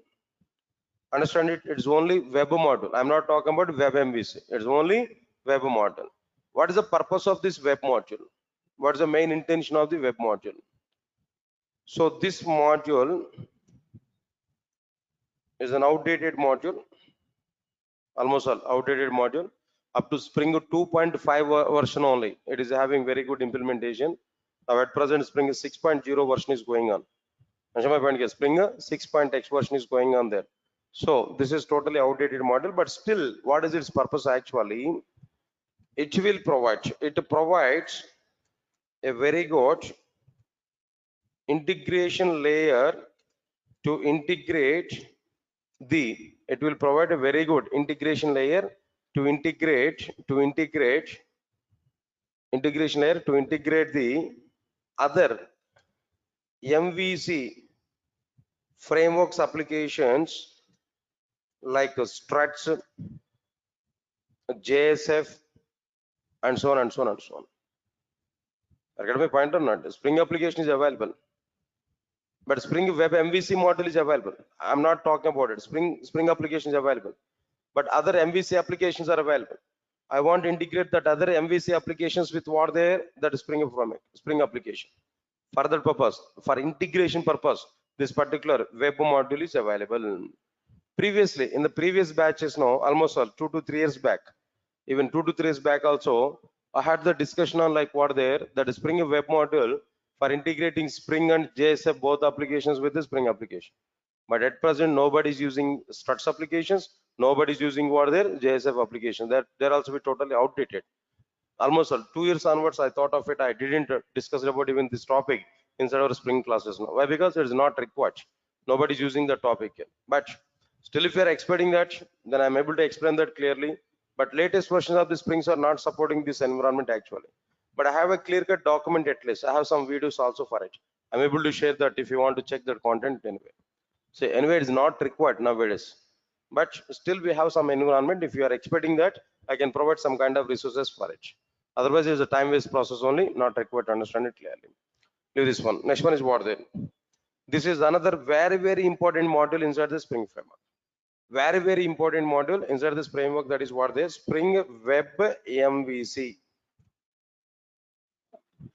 Understand it? It's only Web module. I'm not talking about Web MVC. It's only Web module. What is the purpose of this Web module? What is the main intention of the Web module? So this module is an outdated module, almost all outdated module. Up to Spring 2.5 version only. It is having very good implementation. Now at present Spring 6.0 version is going on. Spring 6.x version is going on there. So this is totally outdated model, but still, what is its purpose actually? It provides a very good integration layer to integrate it will provide a very good integration layer to integrate the other MVC frameworks applications like struts, JSF, and so on and so on and so on. Get my point or not? Spring application is available, but Spring Web MVC module is available. I'm not talking about it. Spring application is available, but other MVC applications are available. I want to integrate that other MVC applications with what there, that Spring application. For that purpose, for integration purpose, this particular web module is available. Previously, in the previous batches now, almost 2 to 3 years back, even 2 to 3 years back also, I had the discussion on like what there, that Spring web module for integrating Spring and JSF both applications with the Spring application. But at present, nobody is using struts applications, nobody is using what there, JSF application. That they're also be totally outdated. Almost 2 years onwards, I thought of it. I didn't discuss about even this topic inside our Spring classes now. Why? Because it is not required. Nobody is using the topic yet. But still, if you are expecting that, then I'm able to explain that clearly. But latest versions of the Springs are not supporting this environment actually. But I have a clear-cut document at least. I have some videos also for it. I'm able to share that if you want to check that content anyway. So anyway, it's not required nowadays. But still, we have some environment. If you are expecting that, I can provide some kind of resources for it. Otherwise, it's a time-waste process only, not required to understand it clearly. Leave this one. Next one is what then? This is another very important module inside the Spring framework. Very important module inside this framework. That is what the Spring Web MVC.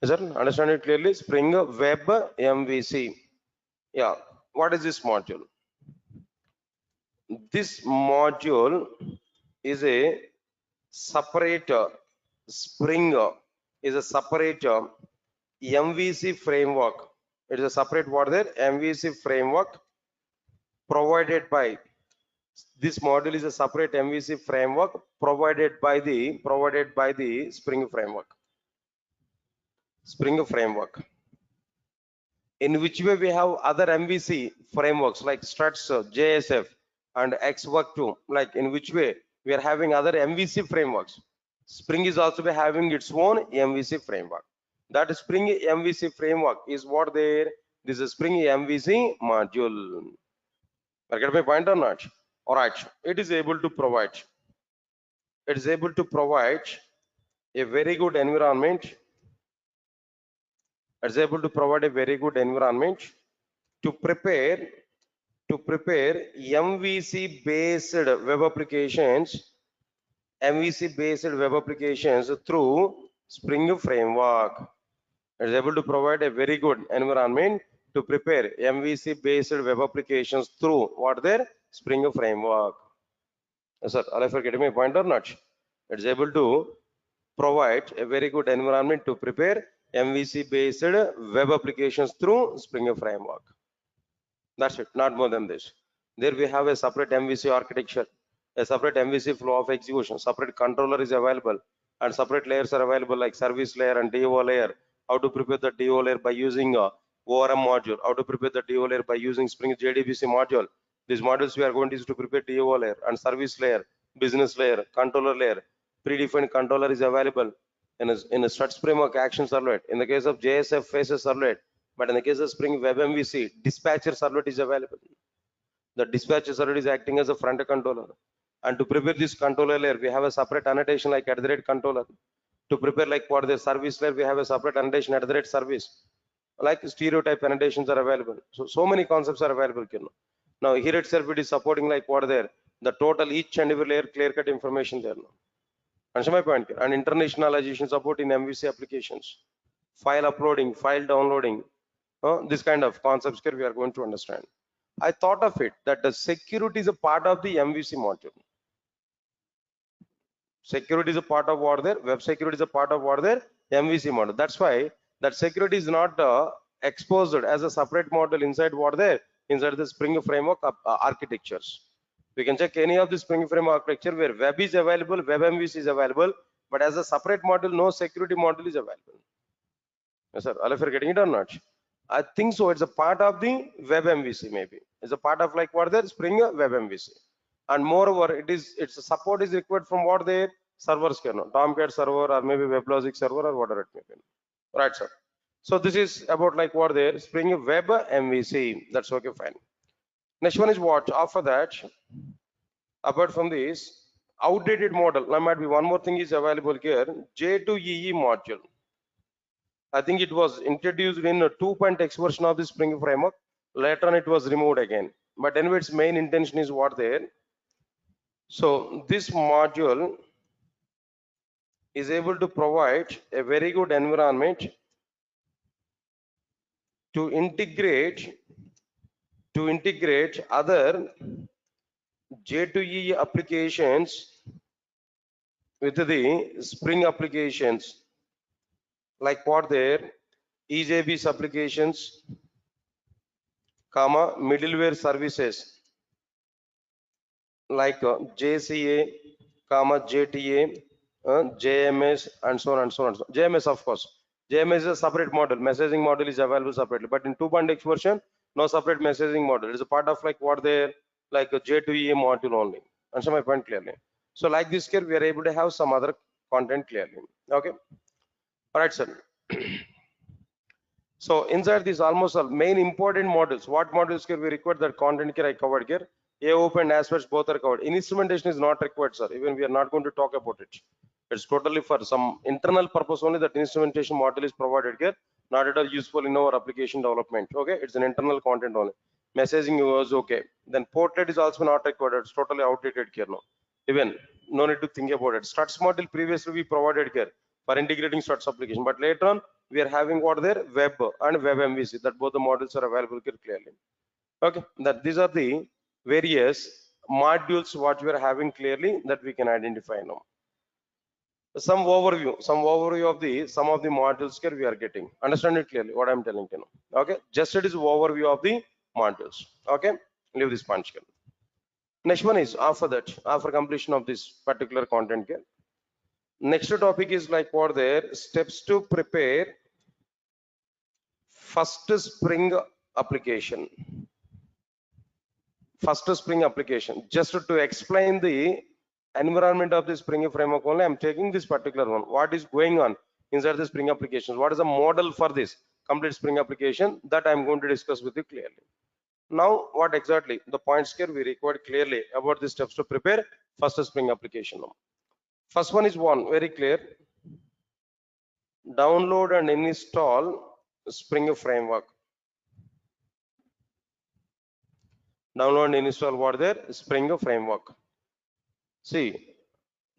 Is that understand it clearly? Spring Web MVC. Yeah. What is this module? This module is a separate Spring is a separate MVC framework. It is a separate what there MVC framework provided by this module is a separate MVC framework provided by the Spring framework. Spring framework. In which way we have other MVC frameworks like struts, JSF, and Xwork2. Like in which way we are having other MVC frameworks. Spring is also having its own MVC framework. That Spring MVC framework is what there. This is Spring MVC module. Get my point or not? All right. It is able to provide. It is able to provide a very good environment. It is able to provide a very good environment to prepare MVC based web applications. MVC based web applications through Spring framework. It is able to provide a very good environment to prepare MVC based web applications through what their Spring framework. Yes, sir. Are you getting my point or not? It is able to provide a very good environment to prepare MVC based web applications through Spring framework. That's it, not more than this. There we have a separate MVC architecture, a separate MVC flow of execution, separate controller is available, and separate layers are available like service layer and DO layer. How to prepare the DO layer by using a ORM module, how to prepare the DO layer by using Spring JDBC module. These modules we are going to use to prepare DO layer and service layer, business layer, controller layer. Predefined controller is available in a struts framework action servlet. In the case of JSF faces servlet, but in the case of Spring Web MVC, dispatcher servlet is available. The dispatcher servlet is acting as a front controller. And to prepare this controller layer, we have a separate annotation like @controller. To prepare like for the service layer, we have a separate annotation @service. Like stereotype annotations are available. So many concepts are available. Now here itself it is supporting like what there, the total each and every layer clear-cut information there. Understand my point? And internationalization support in MVC applications, file uploading, file downloading. This kind of concepts here we are going to understand. I thought of it that the security is a part of the MVC module. Security is a part of what there, web security is a part of what there, MVC module. That's why that security is not exposed as a separate module inside what there, inside the Spring framework architectures. We can check any of the Spring framework architecture where web is available, web MVC is available, but as a separate module, no security module is available. Yes, sir. If you're getting it or not? I think so. It's a part of the web MVC, maybe. It's a part of like what there, Spring web MVC. And moreover, its support is required from what their servers can, Tomcat server or maybe WebLogic server or whatever it may be. Right, sir. So this is about like what there, Spring Web MVC. That's okay, fine. Next one is what? After that, apart from this outdated model, there might be one more thing is available here, J2EE module. I think it was introduced in a 2.x version of the Spring framework. Later on, it was removed again. But anyway, its main intention is what there. So this module is able to provide a very good environment to integrate other J2E applications with the Spring applications, like what there, EJB's applications, comma, middleware services like JCA, comma, JTA, JMS, and so on and so on. JMS, of course. JMS is a separate model. Messaging model is available separately. But in 2.x version, no separate messaging model. It's a part of like what they like a J2EA module only. Answer my point clearly. So like this here, we are able to have some other content clearly. Okay. All right, sir. So inside these almost all main important models, what models can we require that content here I covered here. AOP and aspects both are covered. Instrumentation is not required, sir. Even we are not going to talk about it. It's totally for some internal purpose only that instrumentation model is provided here. Not at all useful in our application development. Okay, it's an internal content only. Messaging was okay. Then portlet is also not required. It's totally outdated here now. Even no need to think about it. Struts model previously we provided here for integrating struts application, but later on we are having what there web and web MVC, that both the models are available here clearly. Okay, that these are the various modules what we are having clearly that we can identify now. Some overview of the some of the modules here we are getting. Understand it clearly what I'm telling you now. Okay, just it is overview of the modules. Okay, leave this punch here. Next one is after that, after completion of this particular content here. Next topic is like what there steps to prepare first Spring application. First Spring application. Just to explain the environment of the Spring framework only, I'm taking this particular one. What is going on inside the Spring applications? What is the model for this complete Spring application that I'm going to discuss with you clearly. Now, what exactly the points here we required clearly about the steps to prepare first Spring application. First one is one very clear. Download and install Spring framework. Download and install what there Spring framework. See,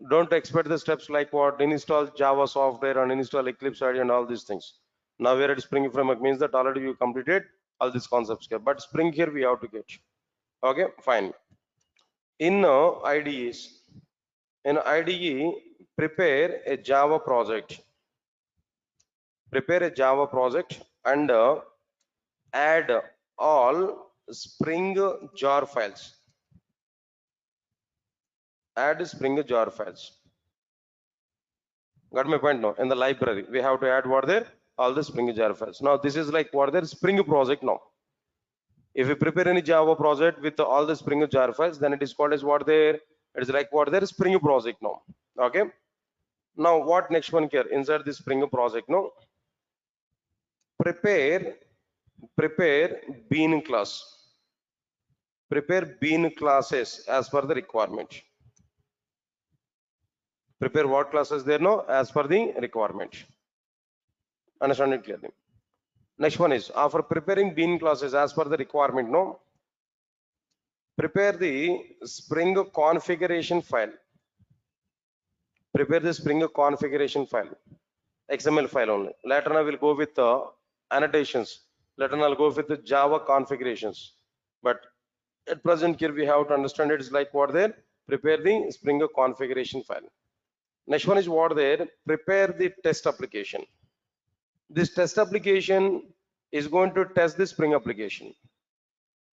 don't expect the steps like what install Java software and install Eclipse ID and all these things. Now we're at Spring framework means that already you completed all these concepts here, but Spring here we have to get. Okay, fine. In IDEs, in IDE, prepare a Java project. Prepare a Java project and add all Spring jar files. Add Spring jar files. Got my point now? In the library, we have to add what there? All the Spring jar files. Now this is like what there Spring project now. If you prepare any Java project with all the Spring jar files, then it is called as what there? It is like what there Spring project now. Okay. Now what next one here? Inside this Spring project now. Prepare bean class. Prepare bean classes as per the requirement. Prepare what classes there now as per the requirement. Understand it clearly. Next one is after preparing bean classes as per the requirement, no, prepare the Spring configuration file. Prepare the Spring configuration file, XML file only. Later on I will go with annotations. Later on I'll go with the Java configurations. But at present here we have to understand it is like what there. Prepare the Spring configuration file. Next one is what there. Prepare the test application. This test application is going to test the Spring application.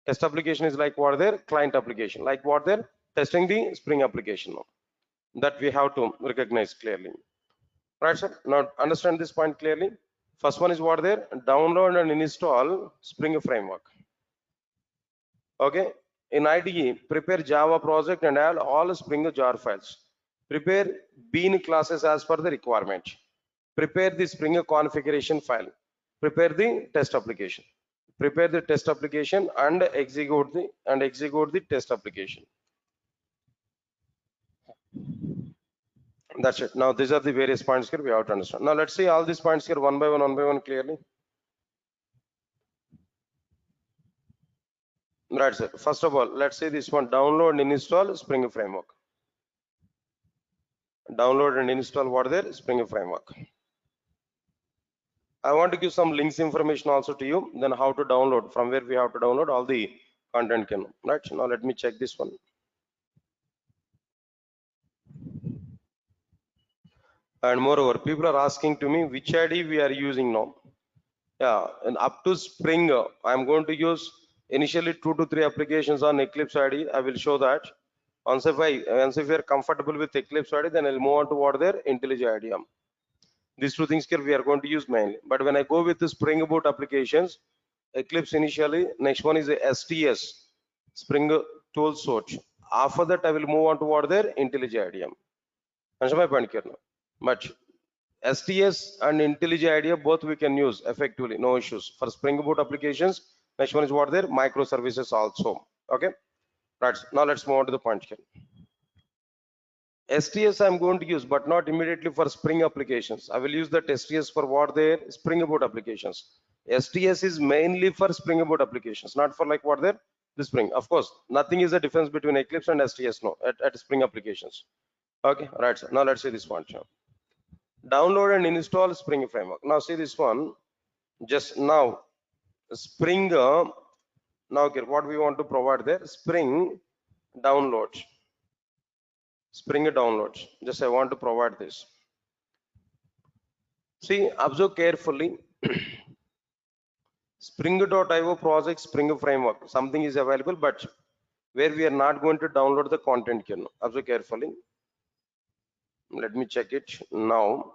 Test application is like what their client application, like what they're testing the Spring application now. That we have to recognize clearly. Right, sir? Now understand this point clearly. First one is what there, download and install Spring framework. Okay. In IDE, prepare Java project and add all Spring jar files. Prepare bean classes as per the requirement. Prepare the Spring configuration file. Prepare the test application. Prepare the test application and execute the test application. That's it. Now these are the various points here we have to understand. Now let's see all these points here one by one clearly. Right, sir. First of all, let's see this one: download and install Spring Framework. Download and install what there? Spring Framework. I want to give some links information also to you. Then how to download, from where we have to download all the content can. Right. Now let me check this one. And moreover, people are asking to me which ID we are using now. Yeah, and up to Spring, I'm going to use initially 2 to 3 applications on Eclipse ID. I will show that. Once if we are comfortable with Eclipse ID, then I'll move on to what their IntelliJ IDEA. These two things here we are going to use mainly. But when I go with the Spring Boot applications, Eclipse initially, next one is a STS, Spring Tool Search. After that, I will move on to what their IntelliJ IDEA. Understand my point here now? But STS and IntelliJ IDEA both we can use effectively, no issues. For Spring Boot applications, next one is what their microservices also. Okay, right. Now let's move on to the point here. STS I'm going to use, but not immediately for Spring applications. I will use that STS for what their Spring Boot applications. STS is mainly for Spring Boot applications, not for like what their the Spring. Of course, nothing is a difference between Eclipse and STS no at Spring applications. Okay, right. So now let's see this point. Download and install Spring Framework. Now see this one. Just now, Spring. Now here, what we want to provide there? Spring downloads. Spring downloads. Just I want to provide this. See, observe carefully. Spring.io project Spring Framework. Something is available, but where we are not going to download the content here. Observe carefully. Let me check it now.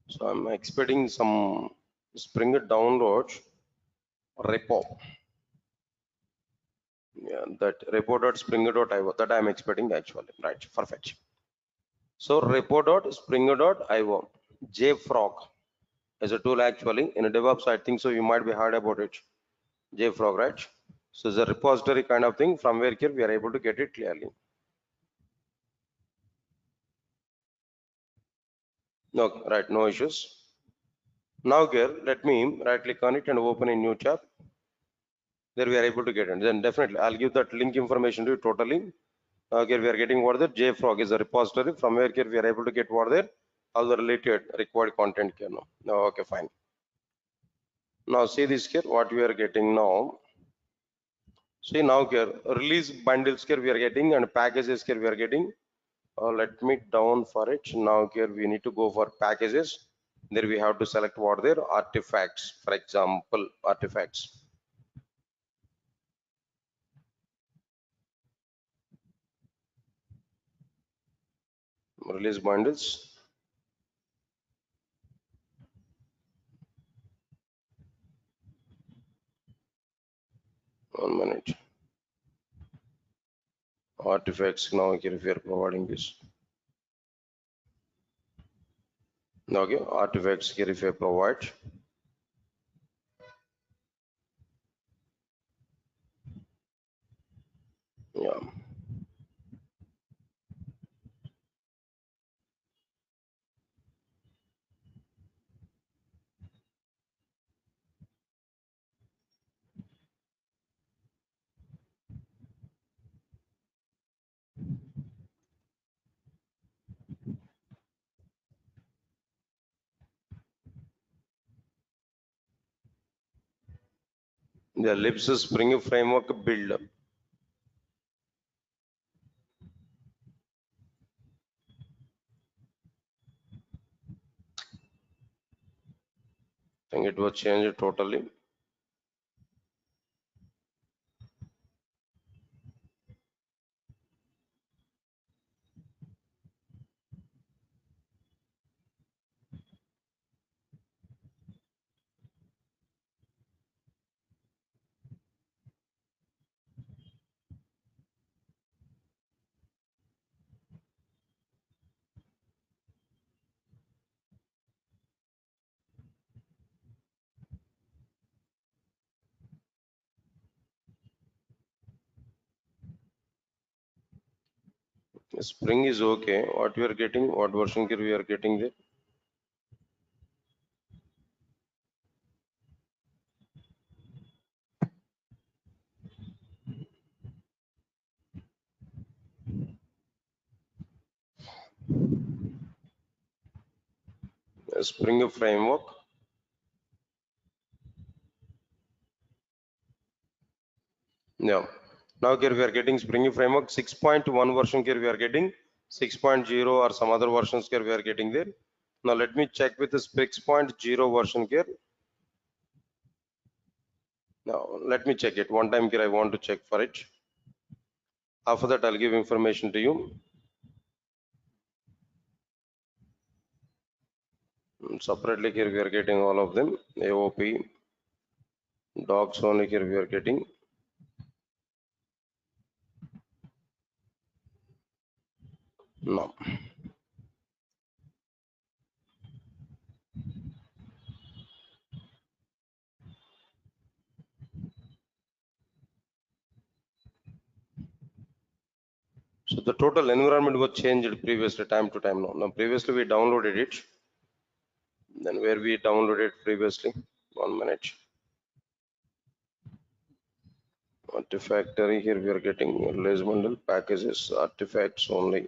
So I'm expecting some Spring download repo. Yeah, that repo.spring.io that I'm expecting actually. Right, perfect. So repo.spring.io JFrog is a tool actually in a DevOps. I think so. You might be heard about it. JFrog, right? So it's a repository kind of thing from where here we are able to get it clearly. No, right, no issues. Now here, let me right click on it and open a new tab. There we are able to get it. Then definitely I'll give that link information to you totally. Here we are getting what the JFrog is a repository from where here we are able to get what there all the related required content here now. Okay, fine. Now see this here, what we are getting now. See now here, release bundles here we are getting and packages here we are getting. Let me down for it. Now here we need to go for packages. There we have to select what their artifacts, for example, artifacts. Release bundles. One minute. Artifacts. Now here if we are providing this. Okay, artifacts here if I provide. Yeah. The Libs Spring Framework build. I think it was changed totally. Spring is okay. What we are getting, what version here we are getting there? Spring framework. Yeah. Now here we are getting Spring framework 6.1 version here we are getting 6.0 or some other versions here we are getting there. Now let me check with the 6.0 version here. Now let me check it one time here. I want to check for it. After that I'll give information to you. Separately here we are getting all of them. AOP, docs only here we are getting. No. So the total environment was changed previously time to time now. Now previously we downloaded it. Then where we downloaded previously. 1 minute. Artifactory here we are getting release bundle packages artifacts only.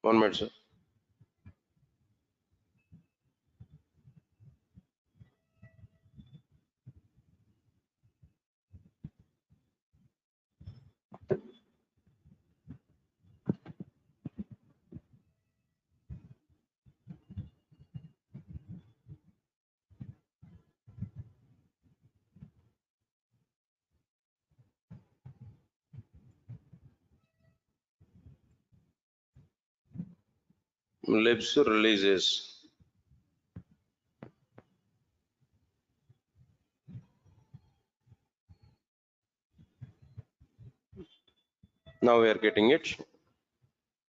One minute, sir. Libs releases. Now we are getting it.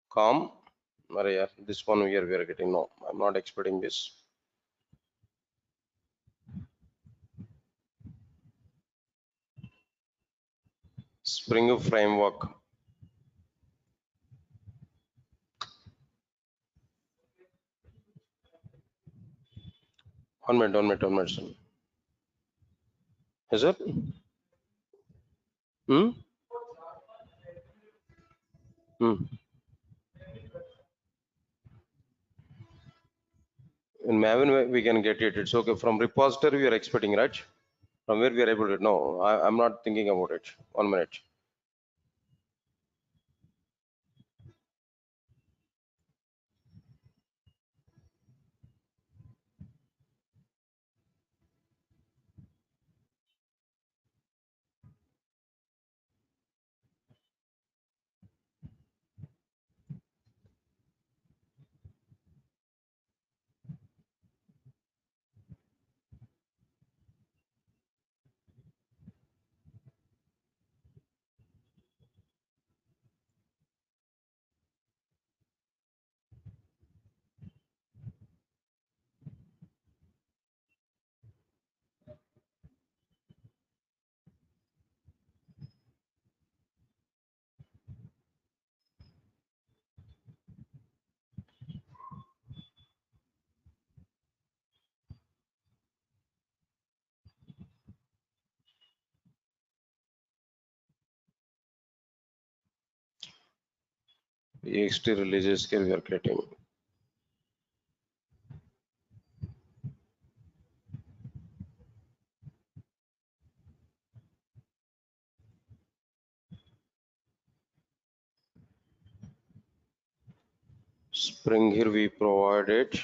Calm. Yeah, this one here we are getting. No, I'm not expecting this. Spring framework. 1 minute, 1 minute, 1 minute, sir. Is it? Hmm? Hmm. In Maven we can get it. It's okay. From repository we are expecting, right? From where we are able to. No, I'm not thinking about it. 1 minute. EXT releases here we are getting. Spring here we provided.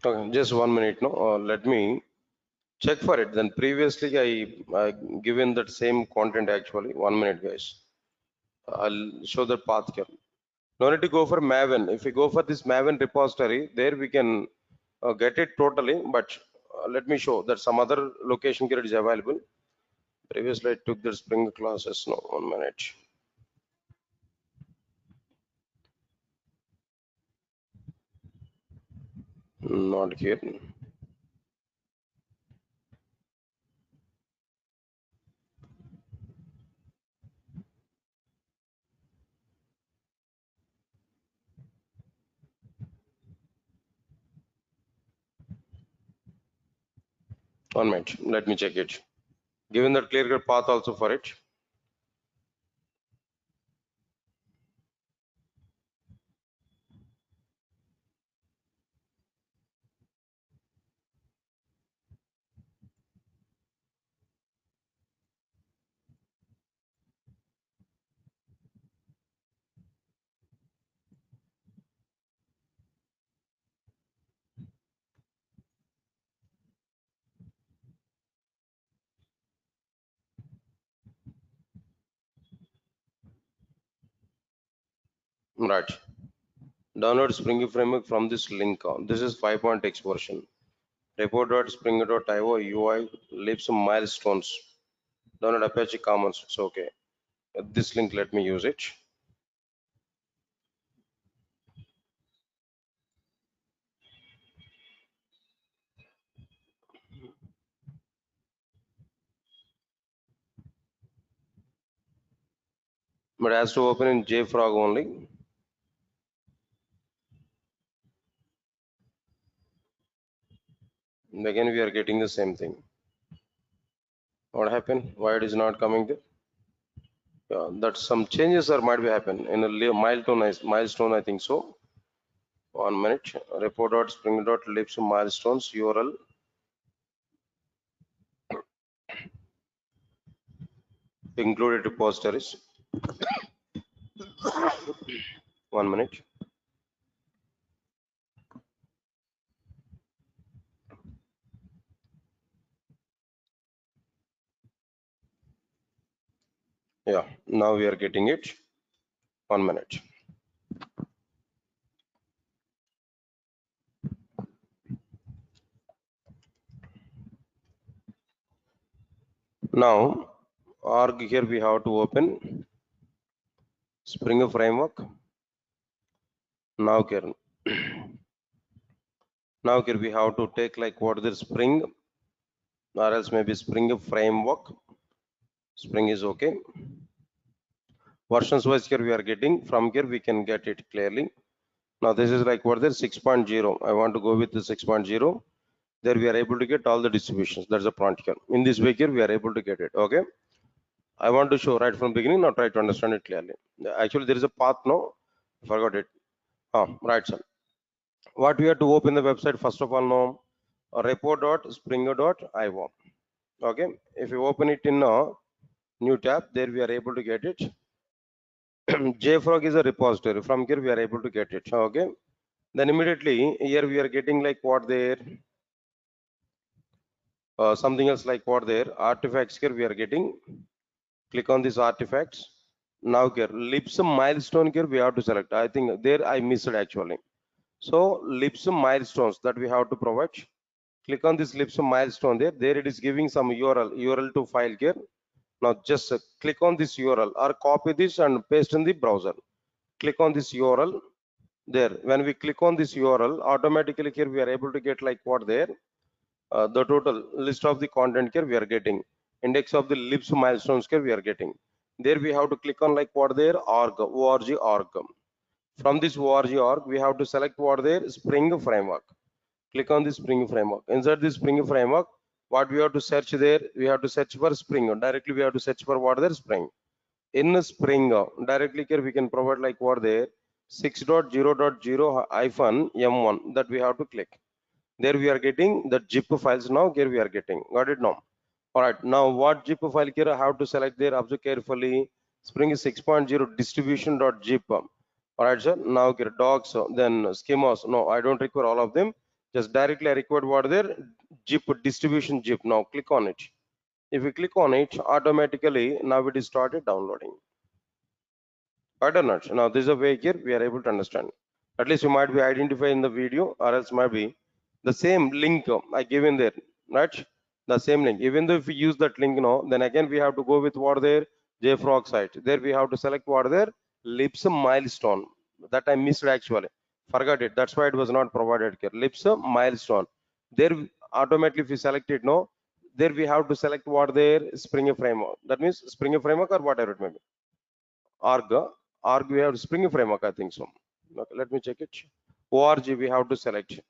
Okay, just 1 minute. No, let me check for it. Then previously I given that same content actually. 1 minute, guys. I'll show the path here. No need to go for Maven. If we go for this Maven repository, there we can get it totally. But let me show that some other location here is available. Previously I took the Spring classes. No, 1 minute. Not here. 1 minute. Let me check it. Given that clear cut path also for it. Right. Download Spring framework from this link. This is 5.x version. Repo.spring.io UI leaves some milestones. Download Apache Commons. It's okay. This link, let me use it. But it has to open in JFrog only. And again, we are getting the same thing. What happened? Why it is not coming there? That some changes are might be happen in a milestone. I think so. 1 minute. Repo.spring.libs milestones URL included repositories. 1 minute. Yeah, now we are getting it. 1 minute. Now, org here we have to open Spring framework. Now here, now here we have to take like what is Spring or else maybe Spring framework. Spring is okay. Versions wise here we are getting. From here we can get it clearly. Now this is like what is 6.0. I want to go with the 6.0. There we are able to get all the distributions. That's a prompt here. In this way here we are able to get it. Okay. I want to show right from beginning. Now try to understand it clearly. Actually there is a path. No, forgot it. Right, sir. What we have to open the website first of all. No, repo.springer.io. Okay. If you open it in a new tab, there we are able to get it. JFrog is a repository. From here we are able to get it. Okay. Then immediately here we are getting like what there. Something else like what there artifacts here we are getting. Click on these artifacts. Now here libs milestone here we have to select. I think there I missed actually. So libs milestones that we have to provide. Click on this libs milestone there. There it is giving some URL to file here. Now just click on this URL or copy this and paste in the browser. Click on this URL there. When we click on this URL, automatically here we are able to get like what there. The total list of the content here we are getting. Index of the libs milestones here we are getting. There we have to click on like what there org. From this org we have to select what there Spring framework. Click on the Spring framework. Inside the Spring framework, what we have to search there, we have to search for Spring. Directly we have to search for what there Spring. In Spring directly here we can provide like what there 6.0.0 hyphen m1 that we have to click. There we are getting the zip files. Now here we are getting. Got it now? All right. Now what zip file here I have to select there? Observe carefully. Spring is 6.0 distribution.zip. All right, sir. Now here docs, then schemas. No, I don't require all of them. Just directly I required what there zip distribution zip. Now click on it. If you click on it, automatically now it is started downloading. Right or not? Now this is a way here we are able to understand. At least you might be identified in the video, or else might be the same link I gave in there, right? The same link. Even though if we use that link now, then again we have to go with what there JFrog site. There we have to select what there lips milestone. That I missed actually. Forgot it. That's why it was not provided here. Lips milestone. There automatically if we select it no, there we have to select what there Spring framework. That means Spring framework or whatever it may be. Arg, we have Spring framework, I think so. Okay, let me check it. Org we have to select.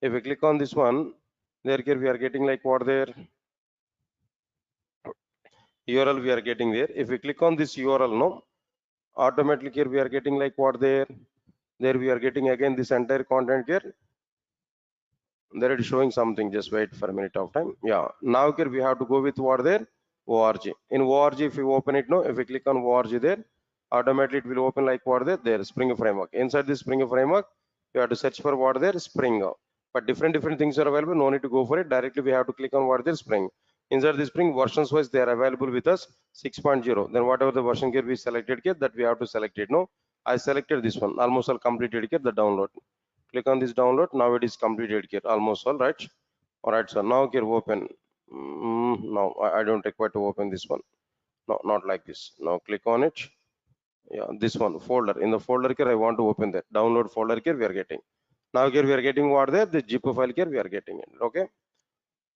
If we click on this one, there here we are getting like what there URL we are getting there. If we click on this URL, no, automatically here we are getting like what there. There we are getting again this entire content here. There it is showing something. Just wait for a minute of time. Yeah. Now here we have to go with what there org. In org, if you open it, no, if we click on org there, automatically it will open like what there Spring framework. Inside this Spring framework, you have to search for what there Spring. But different things are available. No need to go for it. Directly we have to click on what there Spring. Inside the Spring versions wise, they are available with us 6.0. Then whatever the version here we selected here, that we have to select it. No, I selected this one. Almost all completed here the download. Click on this download. Now it is completed here. Almost all right. All right, so now here open. No, I don't require to open this one. No, not like this. Now click on it. Yeah, this one folder. In the folder here, I want to open that download folder here. We are getting. Now here we are getting what there the zip file here we are getting it. Okay.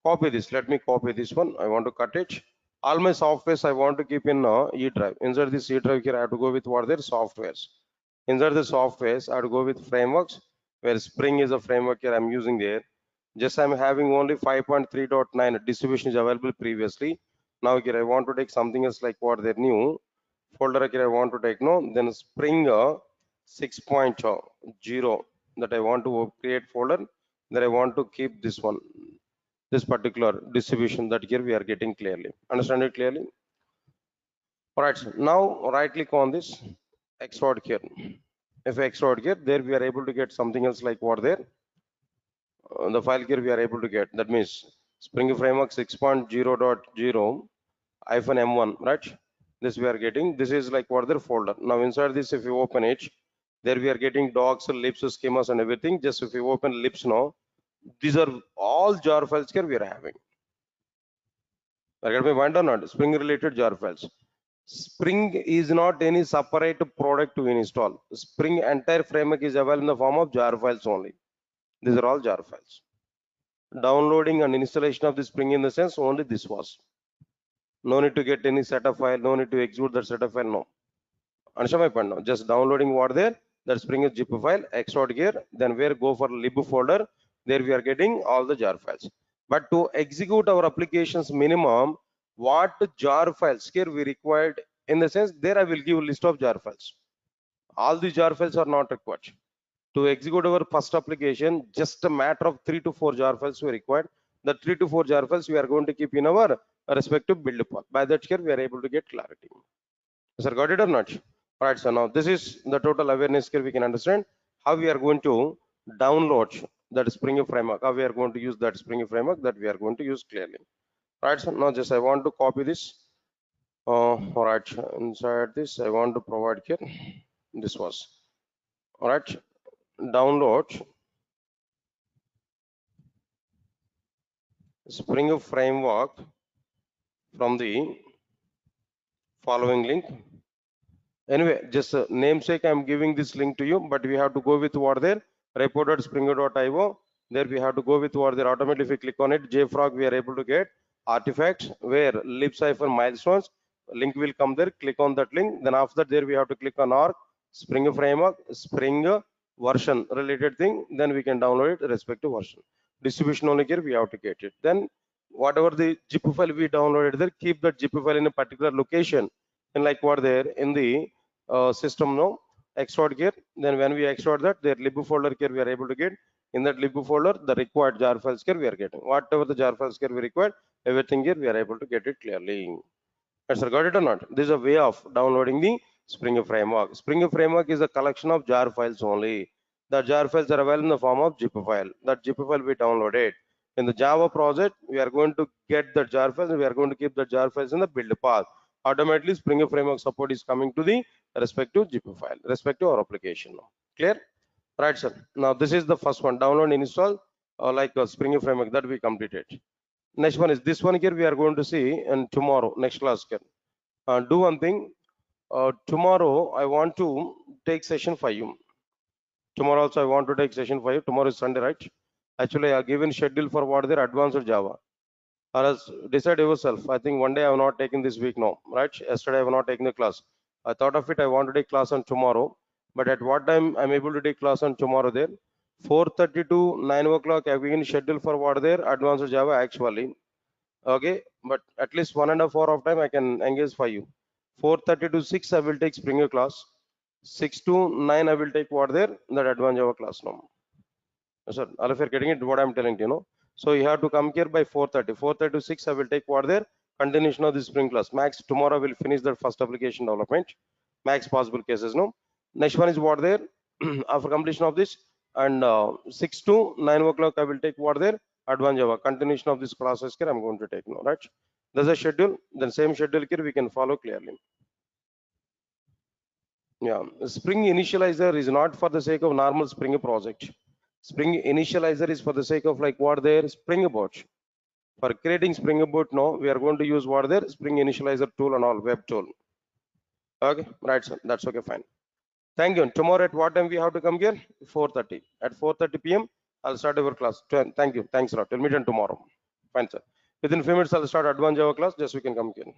Copy this. Let me copy this one. I want to cut it. All my softwares I want to keep in E drive. Inside this E drive here, I have to go with what there softwares. Inside the softwares, I have to go with frameworks. Where Spring is a framework here I'm using there. Just I'm having only 5.3.9 distribution is available previously. Now here I want to take something else like what their new folder here I want to take no then Spring 6.0 that I want to create folder. Then I want to keep this one, this particular distribution that here we are getting clearly. Understand it clearly? All right. So now right click on this export here. If I export here, there we are able to get something else like what there. The file here we are able to get. That means Spring Framework 6.0.0 -m1, right? This we are getting. This is like what their folder. Now inside this, if you open it, there we are getting docs, libs, schemas, and everything. Just if you open libs now, these are all jar files here we are having. Get my point or not? Spring related jar files. Spring is not any separate product to install. Spring entire framework is available in the form of jar files only. These are all jar files. Downloading and installation of the Spring in the sense only this was. No need to get any setup file, no need to execute that setup file, no. Understand my point now? Just downloading what there, that Spring is zip file, export here, then where go for lib folder, there we are getting all the jar files. But to execute our applications minimum, what jar files here we required in the sense there I will give a list of jar files. All the jar files are not required. To execute our first application, just a matter of 3 to 4 jar files we required. The 3 to 4 jar files we are going to keep in our respective build path. By that here we are able to get clarity. Sir, got it or not? All right, so now this is the total awareness here we can understand how we are going to download that Spring framework, how we are going to use that Spring framework that we are going to use clearly. All right, so now just I want to copy this. All right, inside this I want to provide here. This was all right. Download Spring framework from the following link. Anyway, just namesake I'm giving this link to you, but we have to go with what there report.spring.io. There we have to go with what there automatically. If we click on it, JFrog, we are able to get artifacts where libc-milestones link will come there. Click on that link. Then after that, there we have to click on our Spring framework, Spring version related thing. Then we can download it respective version. Distribution only here we have to get it. Then whatever the zip file we downloaded there, keep that zip file in a particular location. And like what there in the system no export here. Then when we export that, their lib folder here we are able to get. In that lib folder, the required jar files here we are getting. Whatever the jar files here we required, everything here we are able to get it clearly. Sir, got it or not? This is a way of downloading the Spring framework. Spring framework is a collection of jar files only. The jar files are available in the form of zip file. That zip file we downloaded. In the Java project, we are going to get the jar files and we are going to keep the jar files in the build path. Automatically, Spring Framework support is coming to the respective zip file, respective our application. Clear? Right, sir. Now, this is the first one. Download and install like a Spring Framework that we completed. Next one is this one here we are going to see and tomorrow, next class. Do one thing. Tomorrow, I want to take session 5. Tomorrow also I want to take session 5. Tomorrow is Sunday, right? Actually, I have given schedule for what there advanced Java. Or else decide yourself. I think one day I have not taken this week now, right? Yesterday I have not taken the class. I thought of it. I want to take class on tomorrow, but at what time I'm able to take class on tomorrow there? 4:30 to 9 o'clock. I've given schedule for what there advanced Java actually. Okay, but at least 1.5 hour of time I can engage for you. 4:30 to 6 I will take Springer class. 6 to 9 I will take what there that advanced Java class now. Sir, all of you are getting it what I'm telling you, So you have to come here by 4:30. 4:30 to 6 I will take what there continuation of the Spring class. Max tomorrow I will finish the first application development. Max possible cases, no. Next one is what there after completion of this and 6 to 9 o'clock I will take what there advanced Java continuation of this classes here I'm going to take now, right? There's a schedule. Then same schedule here we can follow clearly. Yeah, Spring initializer is not for the sake of normal Spring project. Spring initializer is for the sake of like what there Spring Boot. For creating Spring Boot, no, we are going to use what there Spring initializer tool and all web tool. Okay, right, sir. That's okay, fine. Thank you. Tomorrow at what time we have to come here? 4:30. At 4:30 p.m. I'll start our class. Thank you. Thanks a lot. We'll meet on tomorrow. Fine, sir. Within few minutes I'll start advanced Java class. Just we can come here.